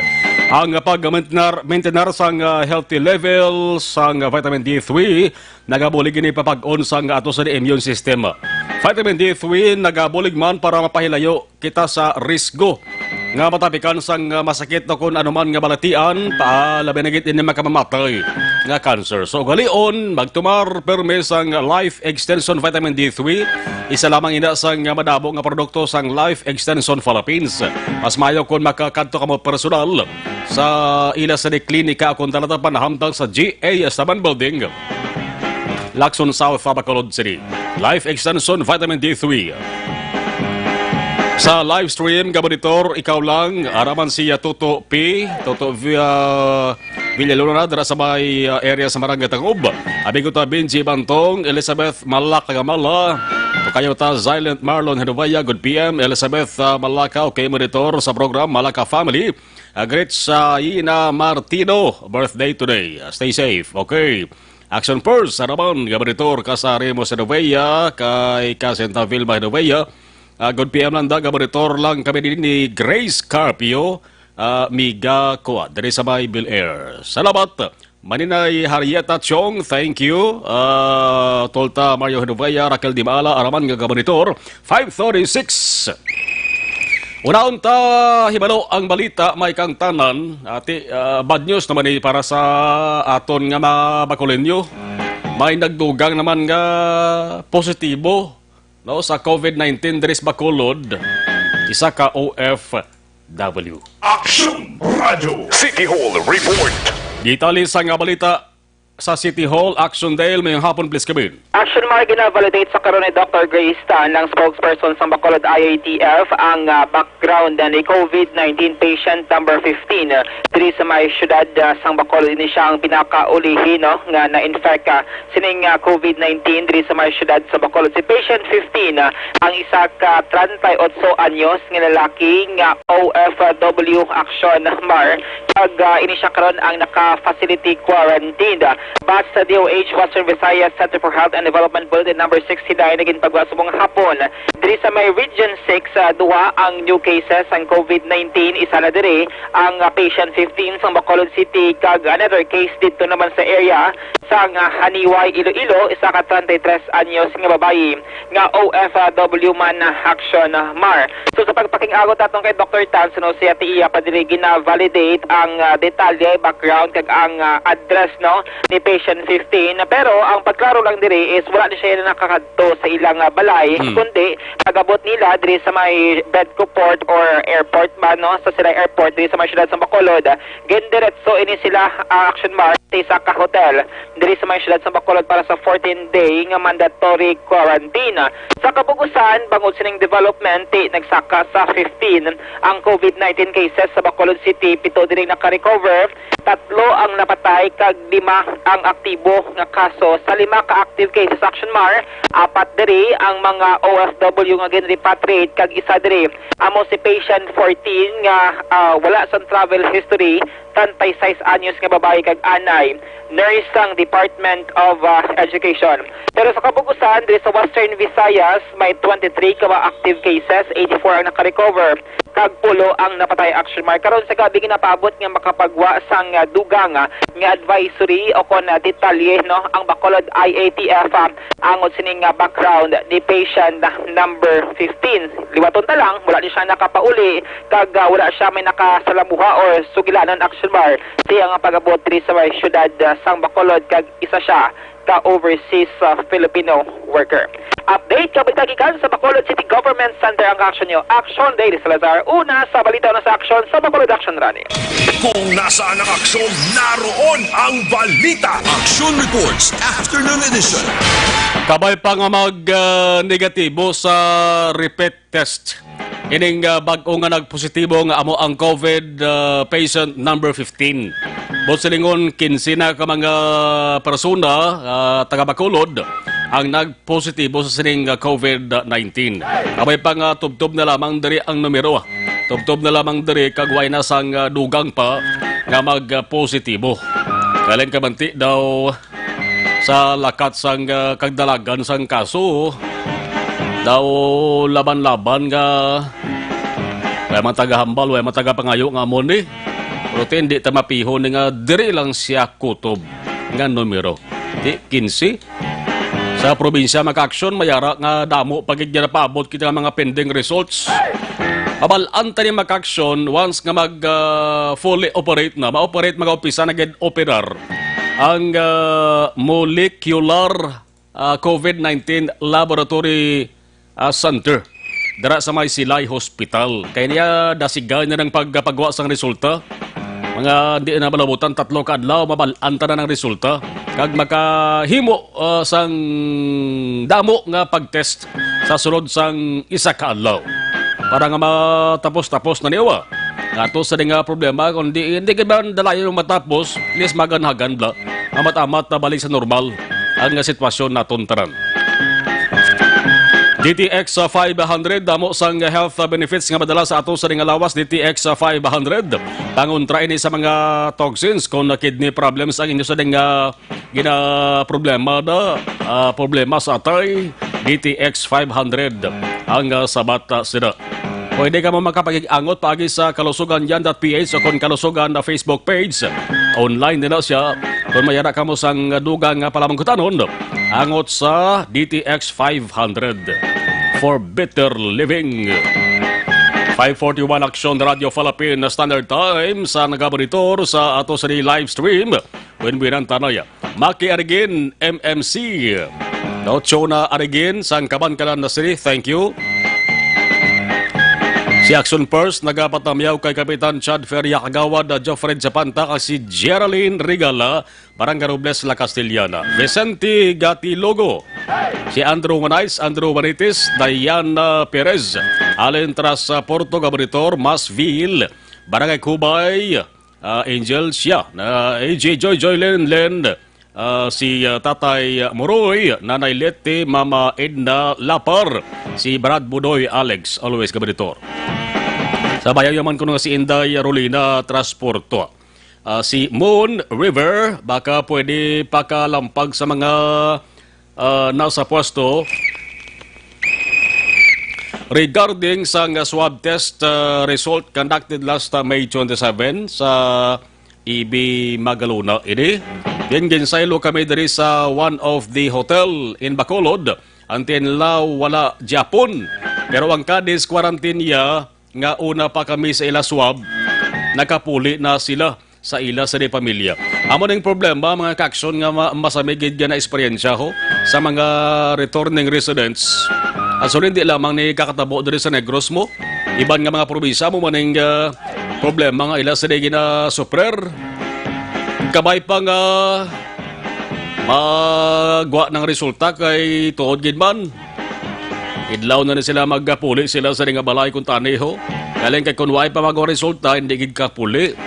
Ang pag-maintenar sang healthy level sang Vitamin D3 nagabulig ni papag-on sang ato sa immune system. Vitamin D3 nagabulig man para mapahilayo kita sa risgo nga matapikan sang masakit na kung anuman nga balatian labi na git ini makamamatay nga cancer. So galion magtumar perme sang Life Extension Vitamin D3 isa lamang ina sang madabo nga produkto sang Life Extension Philippines. Mas mayo kun makakadto kamo personal sa ila sa klinika kung talata panahamtang sa GA Estaban Building, Lacson South, Bacolod City. Life Extension Vitamin D3. Sa live stream, gabonitor, ikaw lang, araman siya Toto P, Toto Villalona dara sa may area sa Maranga Tangob. Abi ko ta Benji Bantong, Elizabeth Malak Tagamala, kayo ta Silent Marlon Genovea, good PM, Elizabeth Malaka, okay, monitor sa program Malaka Family. Great sa Ina Martino, birthday today. Stay safe, okay. Action first, saraman, gabaritor kasari mo sa Genovea, kay Kasenta Vilma Genovea. Good PM lang da, gabaritor lang kami din ni Grace Carpio, Miga Koa, dari sa may Bill Air. Salamat! Maninay Harrieta Chong, thank you. Tolta Mario Genovea, Raquel Dimala, Araman nga gabaritor, 536. Unaon ta hibalo ang balita may kang tanan. Ati bad news naman para sa aton nga mabakulenyo. May nagdugang naman nga positibo no sa COVID-19 diri sa Bacolod. Isa ka OFW. Aksyon Radio City Hall Report. Detalis sa nga balita sa City Hall, Aksyon Dale, mayong hapon, please come in. Aksyon Mar, gina-validate sa karon ni Dr. Grace Tan ng spokesperson sa Bacolod IATF ang background ni COVID-19 patient number 15. Diri sa may syudad sang Bacolod ini siya ang pinakaulihin no, nga na-infect sining COVID-19 diri sa may syudad sa Bacolod. Si patient 15, ang isa ka 38 anyos nga lalaki nga OFW Aksyon Mar. Pag ini siya karon ang naka-facility quarantine. Batch sa DOH Western Visayas Center for Health and Development Bulletin number 69 naging pagwasubong hapon. Diri sa may Region 6, duha ang new cases ang COVID-19. Isa na diri ang patient 15 sa Bacolod City kag another case dito naman sa area sa Haniway, Iloilo, isa ka 33 anyos nga babayi nga OFW man Aksyon Mar. So sa pagpaking-agot atong kay Dr. Tan no siya tiya pa diri gina-validate ang detalye, background kag ang address no ni patient 15, pero ang pagklaro lang diri is wala ni siya nakakadto sa ilang balay, kundi pagabot nila diri sa may Bedco Port or airport man no sa sila airport diri sa may syudad sa Bacolod. Gendiretso ini sila Action Mar sa isa ka hotel diri sa may syudad sa Bacolod para sa 14-day nga mandatory quarantine. Sa kabugusan bangod sining development nagsaka sa 15 ang COVID-19 cases sa Bacolod City, 7 diri naka-recover, 3 ang napatay kag 5 ang aktibo nga kaso. Sa 5 ka-active cases Action Mar, 4 diri ang mga OFW nga gin-repatriate kag isa diri amo si patient 14 nga wala sa travel history, 36 anyos nga babae kag anay, nurse sang Department of Education. Pero sa kabugusan diri sa Western Visayas may 23 ka active cases, 84 ang naka-recover kag 10 ang napatay Action Mar. Karon sa gabi ginapaabot nga makapagwa sang dugang nga advisory o kon detalye no ang Bacolod IATF angod sining background ni patient number 15. Liwaton ta lang wala ni siya nakapauli kag wala siya may nakasalamuha or sugilanan Action Mar. Siya nga pagabot diri sa may syudad sang Bacolod kag isa siya ka overseas Filipino worker. Update kabitagikan sa Bacolod City Government Center ang action nyo. Action Daily Salazar. Una sa balita na sa action sa Bacolod Action Rally. Kung nasaan ang aksyon, naroon ang balita. Action Reports Afternoon Edition. Kabay pa nga mag-negatibo sa repeat test. Ining bag-o nga nagpositibo nga amo ang COVID patient number 15. Botsilingon 15 na ka mga persona taga Bacolod ang nagpositibo sa sining COVID-19. Kabay pa nga tubtob na lamang diri ang numero. Tubtob na lamang diri kagway na sang dugang pa nga magpositibo. Kailan kabanti daw sa lakat sang kagdalagan sang kaso daw laban-laban nga way matagahambal, way matagapangayo nga amon ni. Pero hindi ta mapihon nga diri lang siya kutob nga numero. Di 15 sa probinsya mag-aksyon mayara nga damo pagid na paabot kita nga mga pending results. Abalan ta ni mag-aksyon once nga mag fully operate na, ma-operate mag-umpisa na gid operar ang molecular COVID-19 laboratory center dara sa may Silay Hospital. Kaya niya dasigan na ng pagpagwa sang resulta. Mga di na malabutan 3 ka adlaw mabalanta na ng resulta. Kag makahimo sang damo nga pagtest sa sunod sang 1 ka adlaw. Para nga matapos-tapos na niwa Ato sa nga problema, kung hindi ka ba dalayan yung matapos, ilis maganhagan bla, amat-amat na balik sa normal ang sitwasyon naton tanan. DTX 500 damo sang health benefits nga madala sa ato sa nga lawas. DTX 500 panguntra ini sa mga toxins kung kidney problems ang inyo sa nga gina problema problema sa atay. DTX 500 ang sabat sida. Pwede ka mo makapag-angot paagi sa kalusugan.ph o kung kalusugan na Facebook page. Online nila siya. Kung mayara ka mo sang dugang palamang kutanon, angot sa DTX 500 for better living. 541 Aksyon Radio Philippine Standard Time sa nagabonitor sa ato sa live stream. When we tanaya. Maki Arigin, MMC. Chona Arigin, sang kaban-kalan na siri. Thank you. Si Aksyon First, nagapatamyaw kay Kapitan Chad Feria Kagawad, Joffred Zapanta, si Geraldine Rigala, Barangay Robles, La Castellana. Vicente Gatilogo, si Andrew Manais, Andrew Manitis, Diana Perez, Allen Tras Porto Gabonitor, Masville, Barangay Kubay, Angel Sia, AJ Joy Len, si Tatay Moroy, Nanay Lete, Mama Edna Lapar, si Brad Budoy Alex, always Gabonitor. Sa bayan yaman ko nga si Inday Rolina Transporto. Si Moon River, baka pwede pakalampag sa mga nasa pwesto regarding sa swab test result conducted last May 27 sa EB Magalona. Ini, din ginsaylo kami dari sa one of the hotel in Bacolod. Until now, wala Japon. Pero ang kadis quarantine niya, nga una pa kami sa ila swab, nakapuli na sila sa ila sa di pamilya. Amo ning problema mga kaksyon nga masamigid na eksperyensya ho sa mga returning residents. So hindi lamang ni kakatabo diri sa Negros mo, iban nga mga probinsya mo maning problema nga ila sa di gina suprer. Kabay pa nga magwa ng resulta kay tuod gid man. Idlaw na sila magpuli sila sa nga balay kung taniho. Galing kay kunway pa mag-resulta, hindi gid kapuli.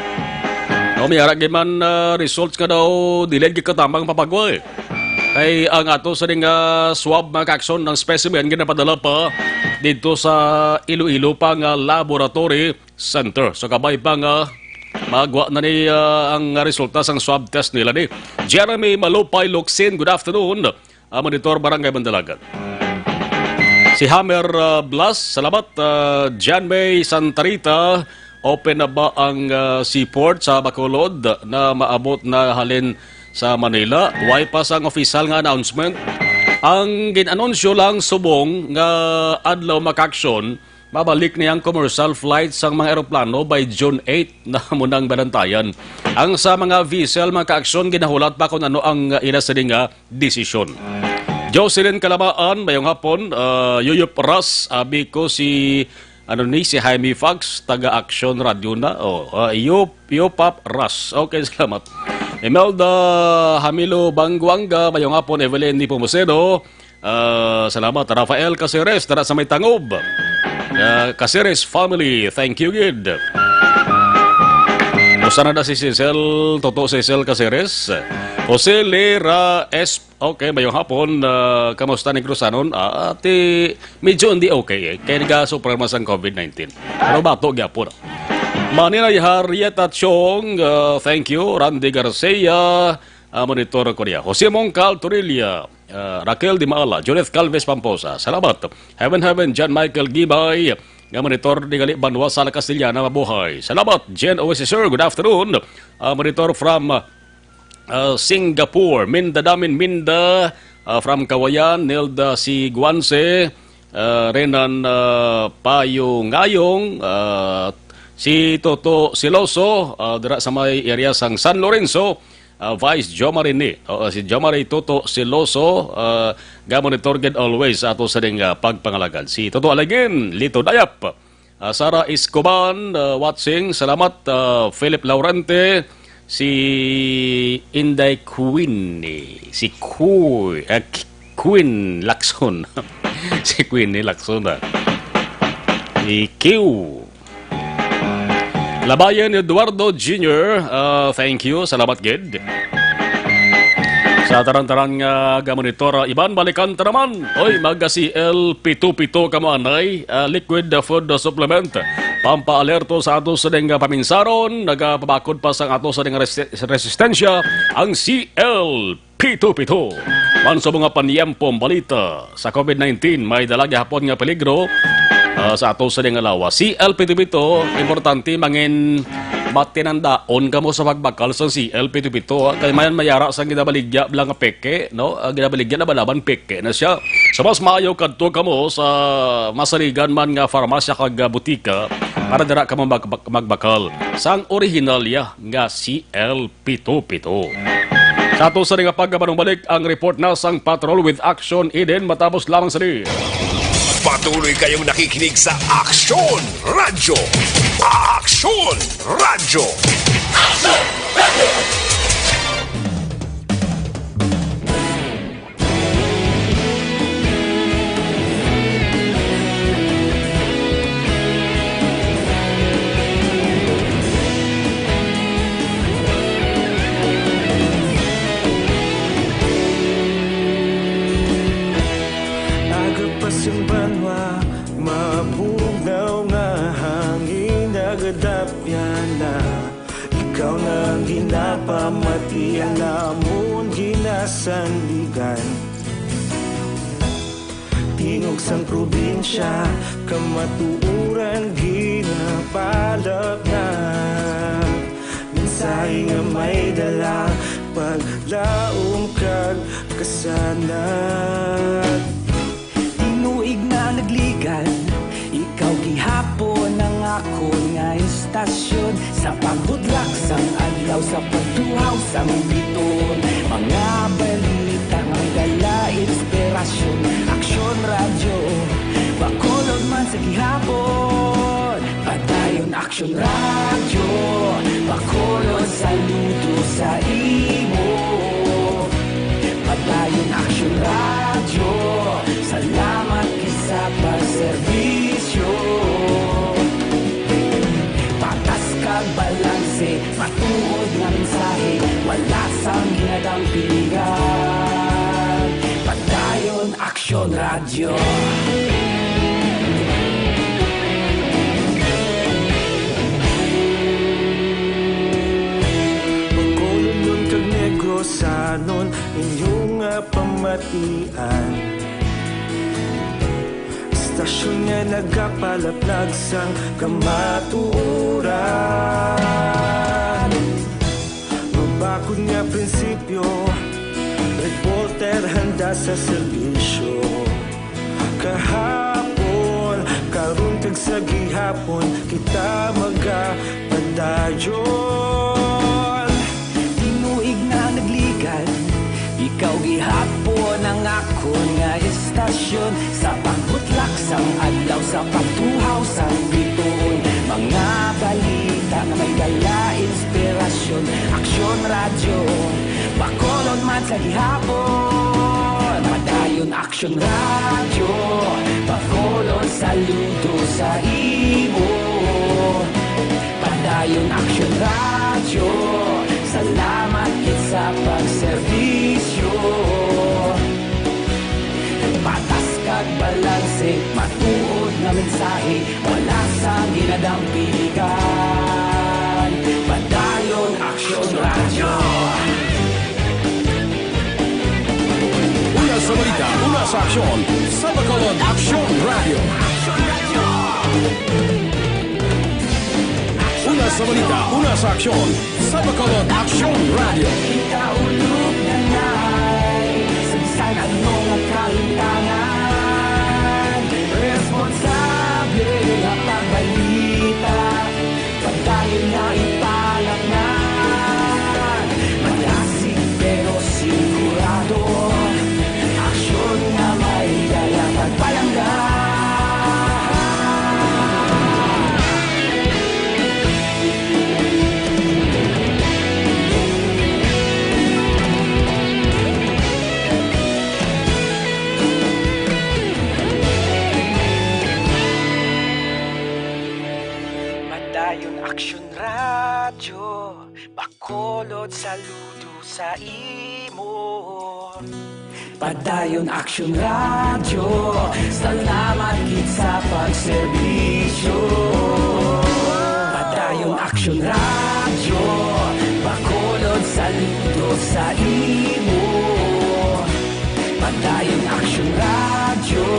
May harag man results ka daw, dilid gid katamang papagway. Kay ang ato sa nga swab mga kakson ng specimen ginapadala pa dito sa Iloilo pa nga laboratory center. So kabay pa nga magwa na ni ang resulta sang swab test nila ni Jeremy Malupay Luxin. Good afternoon. Monitor Barangay Bandalagan. Si Hammer Blas, salamat. Jan May Santarita, open na ba ang seaport sa Bacolod na maabot na halin sa Manila? Why pa sang official nga announcement? Ang ginanunsyo lang subong nga adlaw makaksyon, mabalik niyang commercial flights ang mga eroplano by June 8 na munang banantayan. Ang sa mga vessel makaaksyon, ginahulat pa kung ano ang inasading nga desisyon. Jocelyn Kalamaan, mayong hapon, Yuyup Ras, abi ko si si Jaime Fox, taga-Aksyon Radio na. Yupap Ras. Okay, salamat. Imelda Hamilo Bangwanga, mayong hapon, Evelyn Di Pumuseno. Salamat. Rafael Caceres, tara sa may tangob. Caceres family, thank you, good. Musta na si Cecil, Toto Cecil Caceres. Jose Lera S. Okay, mayong hapon, kamusta ni Cruzanon? Medyo hindi okay kaya nag-suprema sa COVID-19. Pero bato gyapon. Manila Harrieta Chong, thank you. Randy Garcia, Monitor Korea. Jose Mongcal Torilla, Raquel Di Maala, Judith Calves Pamposa, salamat. Heaven, John Michael Gibay, nga Monitor di Gali Banwa sa Castellana, mabuhay. Salamat, Jen Oasis Sir, good afternoon. Monitor from Singapore, Minda from Kawayan, Nelda si Guanse, Renan Payo Ngayong, si Toto Siloso, dira sa may area sang San Lorenzo, Vice Jomarini, si Jomari Toto Siloso, gamonitor gid always ato sa ding pagpangalagan. Si Toto Alagin, Lito Dayap, Sara Escoban, watching, salamat. Philip Laurente, si Inday Queen, si Queen Lacson, si Queen Lacson, si Q, Labayan Eduardo Jr., thank you, salamat gid. Sa taran-taran nga gamonitor, iban balikan ta naman. Oy, maga si L7-7 kamo anay, liquid food supplement. Pampa-alerto sa ato sa nga paminsaron, nagapabakod pa sa ato sa nga resistensya, ang CL7-7. Man sa mga paniyempong balita sa COVID-19, may dalagi hapon nga peligro sa ato sa nga lawa. CL7-7, importante mangin matinandaon ka mo sa pagbakal sa CL7-7. Kaya mayan mayara sa ginabaligya lang peke, no? Ginabaligya na balaban peke na siya. Sa mas maayo kadto ka mo sa masaligan man nga farmasya kag butika para dira ka mo magbakal. Sang original ya nga CL7-7. Sa ato sa nga pagkabanong balik ang report na sang patrol with Aksyon Eden matapos lamang sa ni. Patuloy kayong nakikinig sa Aksyon Radyo. Aksyon Radyo. Aksyon Radio! Agapas yung banwa, mabugnaw nga hangin nagadapyan na. Ikaw na ang ginapamatian namon ginasandigan. Tingog sang probinsya, kamatuuran ginapalap na. Mensahe nga may dala, paglaom kag kasanat. Tinuig na nagligan, ikaw gihapon ang ako nga istasyon. Sa paghudlak sang adlaw, sa pagtuhaw sang biton. Mga balita nga dala inspirasyon. Aksyon Radyo, bakolod man sa gihapon. Padayon Aksyon Radyo, bakolod saludo sa imo. Padayon Aksyon Radyo, salamat kisa pagserbisyo. Patas kag balanse, matuod nga mensahe, wala sang ginadampingan. Padayon Aksyon Radyo. Pagkolon kag negosanon, inyong pamatian. Istasyon nga nagapalaplag sang kamatuuran. Mabakod nga prinsipyo, reporter handa sa serbisyo. Kahapon, karon kag sa gihapon, kita magapadayon. Tinuig na nagligan, ikaw gihapon ang ako nga istasyon. Sa pagbutlak sang adlaw, sa pagtuhaw sang biton. Mga balita na may dala inspirasyon. Aksyon Radyo, bakolod man sa gihapon. Padayon Aksyon Radyo, bakolod saludo sa imo. Padayon Aksyon Radyo, salamat kit sa pagserbisyo. Patas kag balanse, matuod na mensahe, wala sa ginadampingan. Padayon Aksyon Radyo. Una sa balita, una sa aksyon, sa Bacolod Aksyon Radio. Una sa balita, una sa aksyon, sa Bacolod Aksyon Radio. Ikaulog na na'y sagsan ang mga kalintangan. Responsable na pagbalita, pagdayon na ipalak na. Malasig pero sigurado, aksyon na may dala pagpalanggan. Padayon Aksyon Radyo, Bacolod saludo sa imo. Padayon Aksyon Radyo, salamat gid sa pagserbisyo. Padayon Aksyon Radyo, Bacolod saludo sa imo. Padayon Aksyon Radyo,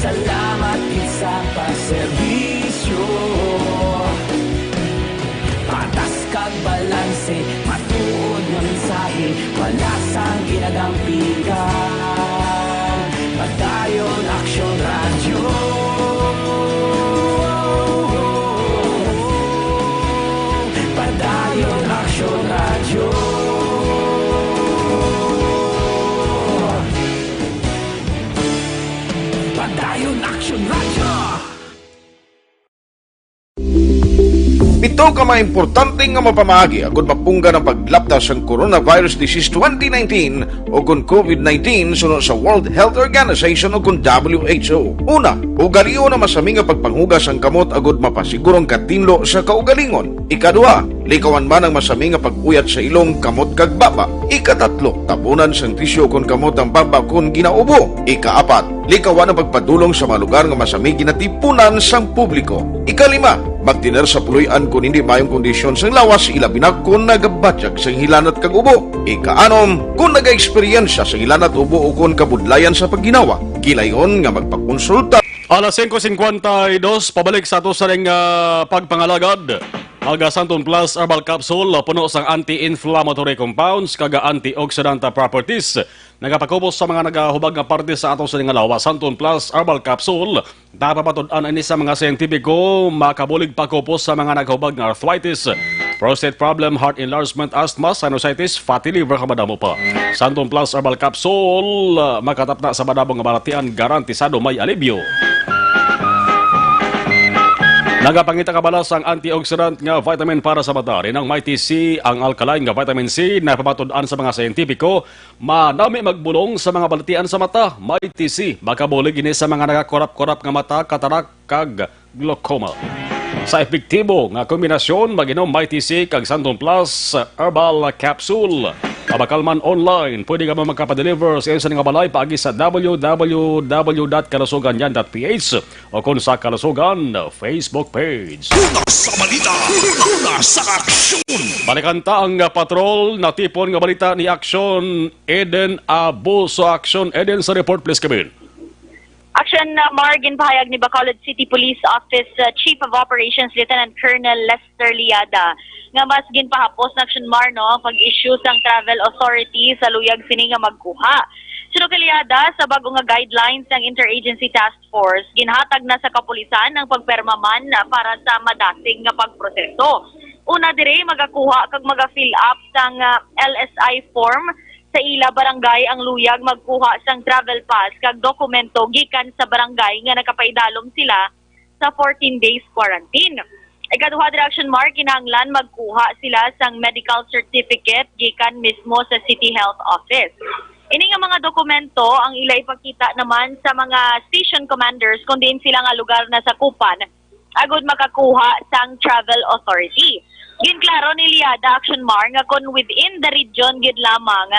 salamat gid sa pagserbisyo. Patas kag balanse, matuod nga mensahe, wala sang ginadampigan. Padayon Aksyon Radyo. Padayon Aksyon Radyo. Padayon Aksyon Radyo. Ito ka mga importante nga mapamagi agud mapungga ng paglaptas ng Coronavirus Disease 2019 o kung COVID-19 sunod sa World Health Organization o kung WHO. Una, ugalion na masami nga pagpanghugas ang kamot agud mapasigurong katinlo sa kaugalingon. Ikadua, likawan man ang masami nga pagpuyat sa ilong kamot kag baba. Ikatatlo, tabunan sang tisyo kung kamot ang baba kung ginaubo. Ikaapat, likawan ang pagpadulong sa mga lugar nga masami ginatipunan sang publiko. Ikalima, magtiner sa puluyan kung hindi mayong kondisyon sang lawas, ilabi na kung nagabatyag sang hilanat kag ubo. Ikaanom, kung nag-eksperyensya sang hilanat ubo o kung kabudlayan sa pagginawa, kilayon nga magpakonsulta. Alas 5:52, pabalik sa ato sa ring pagpangalagad. Alga Santon Plus Herbal Capsule, puno sang anti-inflammatory compounds, kaga antioxidant properties. Nagapakupos sa mga nagahubag nga parte sa ato sa ngalawa. Santon Plus Herbal Capsule, napapatudan ini sa mga siyentipiko, makabulig pakupos sa mga naghubag nga arthritis, prostate problem, heart enlargement, asthma, sinusitis, fatty liver, kamadamo pa. Santon Plus Herbal Capsule, makatapna sa madabong nga balatian, garantisado may alibyo. Nagapangita kabalas ang antioxidant nga vitamin para sa mata. Rin ang Mighty C, ang alkaline nga vitamin C na pamatudaan sa mga siyentipiko, manami magbulong sa mga balatian sa mata. Mighty C, makabulig ini sa mga nagakorap-korap nga mata, katarak kag glaucoma. Sa epektibo nga kombinasyon, maginom Mighty C kag Santon Plus Herbal Capsule. Abakalman online, pwede ka magkapadeliver sa isa nga balay paagi sa www.kalusuganyan.ph o kung sa Kalusugan Facebook page. Una sa balita, una sa aksyon. Balikanta ang patrol na tipon nga balita ni Aksyon Eden Abo. So Aksyon Eden sa report please Kevin. Aksyon Margin pahayag ni Bacolod City Police Office Chief of Operations Lieutenant Colonel Lester Liada nga mas ginpahapos na Aksyon Marno ang pag-issue sang travel authority sa luyag sini nga magkuha. Sino Liada sa bago nga guidelines ng Interagency Task Force ginhatag na sa kapulisan ang pagpermaman para sa madasig nga pagproseso. Una dire magakuha kag maga-fill up sang LSI form sa ila barangay ang luyag magkuha sang travel pass kag dokumento gikan sa barangay nga nakapaidalom sila sa 14 days quarantine. Ikaduha direction mark kinahanglan magkuha sila sang medical certificate gikan mismo sa City Health Office. Ini nga mga dokumento ang ila ipakita naman sa mga station commanders kung diin sila nga lugar na sakupan agud makakuha sang travel authority. Ginklaro ni Liada Action Mar nga kung within the region gid lamang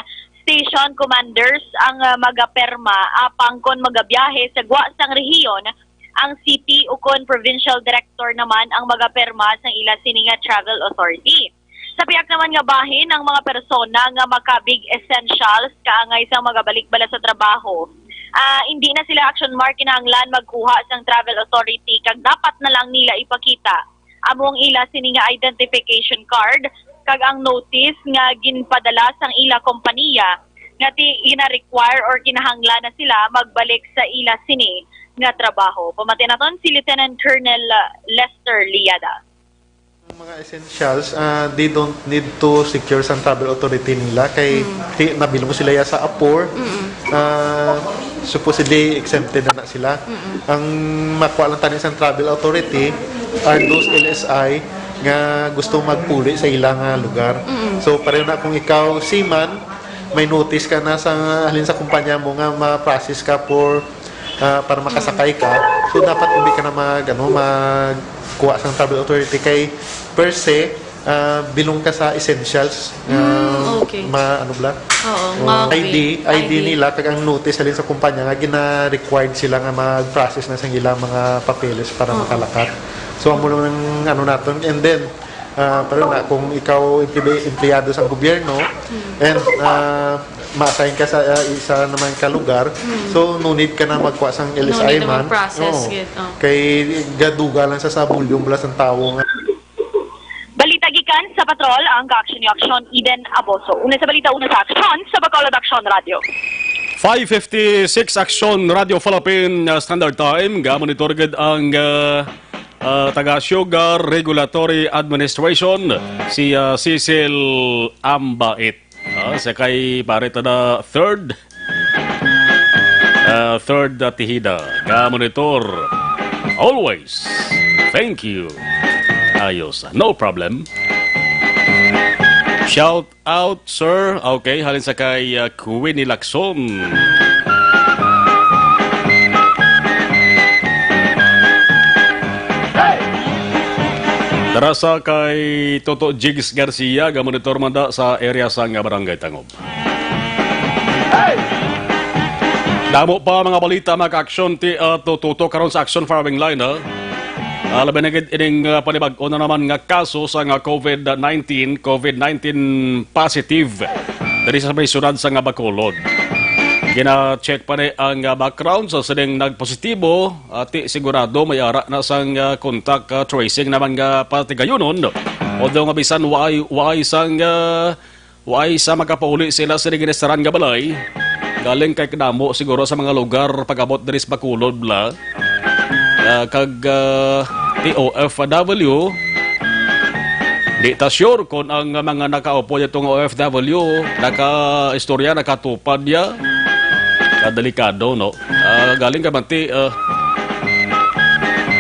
station commanders ang magaperma apang kon magabiyahe sa gwa sang rehiyon, ang city o kon provincial director naman ang magaperma sang ila sininga travel authority. Sa piyak naman nga bahin ang mga persona nga makabig essentials kaangay sang magabalik bala sa trabaho. Hindi na sila Action Mark kinahanglan magkuha sang travel authority kag dapat na lang nila ipakita among ila sininga identification card kag ang notice nga ginpadala sang ila kompanya nga ina-require or kinahanglan na sila magbalik sa ila sini nga trabaho. Pamati naton si Lieutenant Colonel Lester Liada. Mga essentials, they don't need to secure sa travel authority nila kay nabilo mo sila sa APOR. Supposedly exempted na sila. Ang makuha lang tanin sa travel authority are those LSI nga gusto magpuli sa ilang lugar. So pareho na kung ikaw seaman, may notice ka na sa halin sa kumpanya mo nga ma-process ka for para makasakay ka. So dapat hindi ka na magkuha sa travel authority kay per se bilong ka sa essentials. Okay. ID nila kag ang notice alin sa kumpanya nga gina-required sila nga mag-process na sa ilang mga papeles para makalakat. So amo lang naton, and then pero na kung ikaw empleyado sa gobyerno and ma-assign ka sa isa naman ka lugar, so no need ka na magkuha sang LSI man. Kay gaduga lang sa volume plus ang tawo nga. Balita gikan sa patrol ang Aksyon ni Aksyon Eden Aboso. Una sa balita, una sa Aksyon sa Bacolod Aksyon Radio. 5:56 Aksyon Radio Philippine Standard Time. Gamonitor gid ang taga Sugar Regulatory Administration si Cecil Ambait. Sa kay parita na third tihida. Gamonitor always. Thank you. Ayos. No problem. Shout out, sir. Okay, halin sa kay Queenie Lacson. Darasa kay Toto Jigs Garcia, gamonitor manda sa area sang Barangay Tangob. Damo pa mga balita, mag-aksyon ti tututo karon sa Action Farming Line, ha? Labi na ining panibag-o na naman nga kaso sa nga COVID-19 positive dari sa may sunad sa nga Bacolod. Gina-check pa ni ang background sa sining nagpositibo at sigurado may ara na sang contact tracing naman nga patigayunon. Although nga bisan waay sa makapauli sila sa ginestaran nga balay. Galing kay kadamo siguro sa mga lugar pag-abot diri sa Bacolod bla. Kag OFW di ta sure kung ang mga nakaupo itong OFW naka-istorya, nakatupad ya delikado, no? Galing ka manti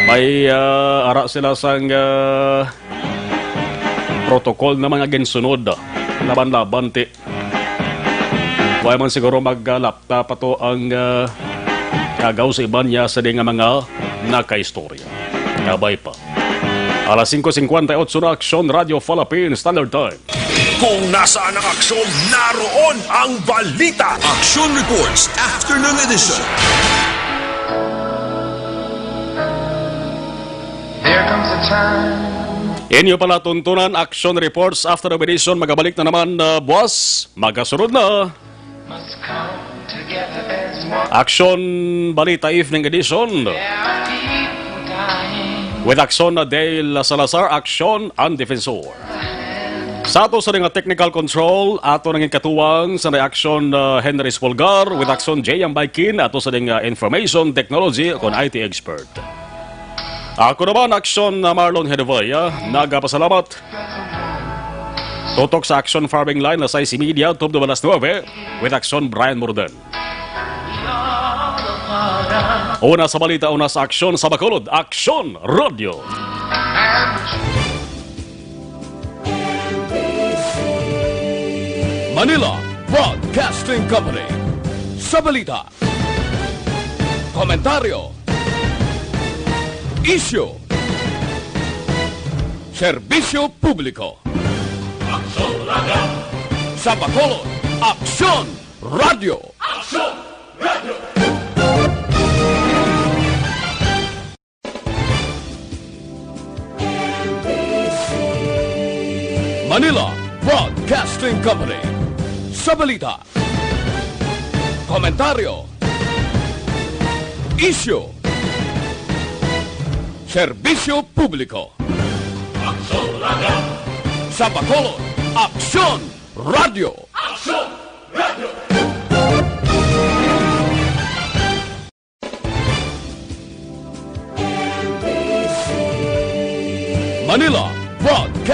may ara sila sang protocol na mga ginsunod laban-laban ti wala man siguro mag-laptop ato ang kagaw sa iban niya sa nga mga naka-istorya. Kabay pa. Alas 5:58 na Aksyon Radio Philippine Standard Time. Kung nasaan ang aksyon, naroon ang balita. Aksyon Reports Afternoon Edition. There comes a time. Inyo pala tuntunan Action Reports Afternoon Edition. Magabalik na naman buwas. Magasunod na Action Balita Evening Edition. With Aksyon Dale Salazar, Aksyon ang Defensor. Sa ato sa nga technical control, ato nanging katuwang sa reaction Henry Spolgar, with Aksyon J. Ambaikin, ato sa nga information technology kon IT expert. Ako naman, Aksyon Marlon Genovea, nagpasalamat. Tutok sa Action Farming Line na sa IC Media, top 9, with Aksyon Brian Morden. Una sa balita, una sa Aksyon sa Bacolod, Aksyon Radio. Manila Broadcasting Company. Sa balita, komentaryo, issue, serbisyo publiko. Aksyon Radio. Sa Bacolod, Aksyon Radio. Aksyon Radio. Manila Broadcasting Company. Sa balita, komentaryo, issue, serbisyo publiko. Aksyon Radio. Sa Bacolod, Aksyon Radio. Aksyon Radio. Manila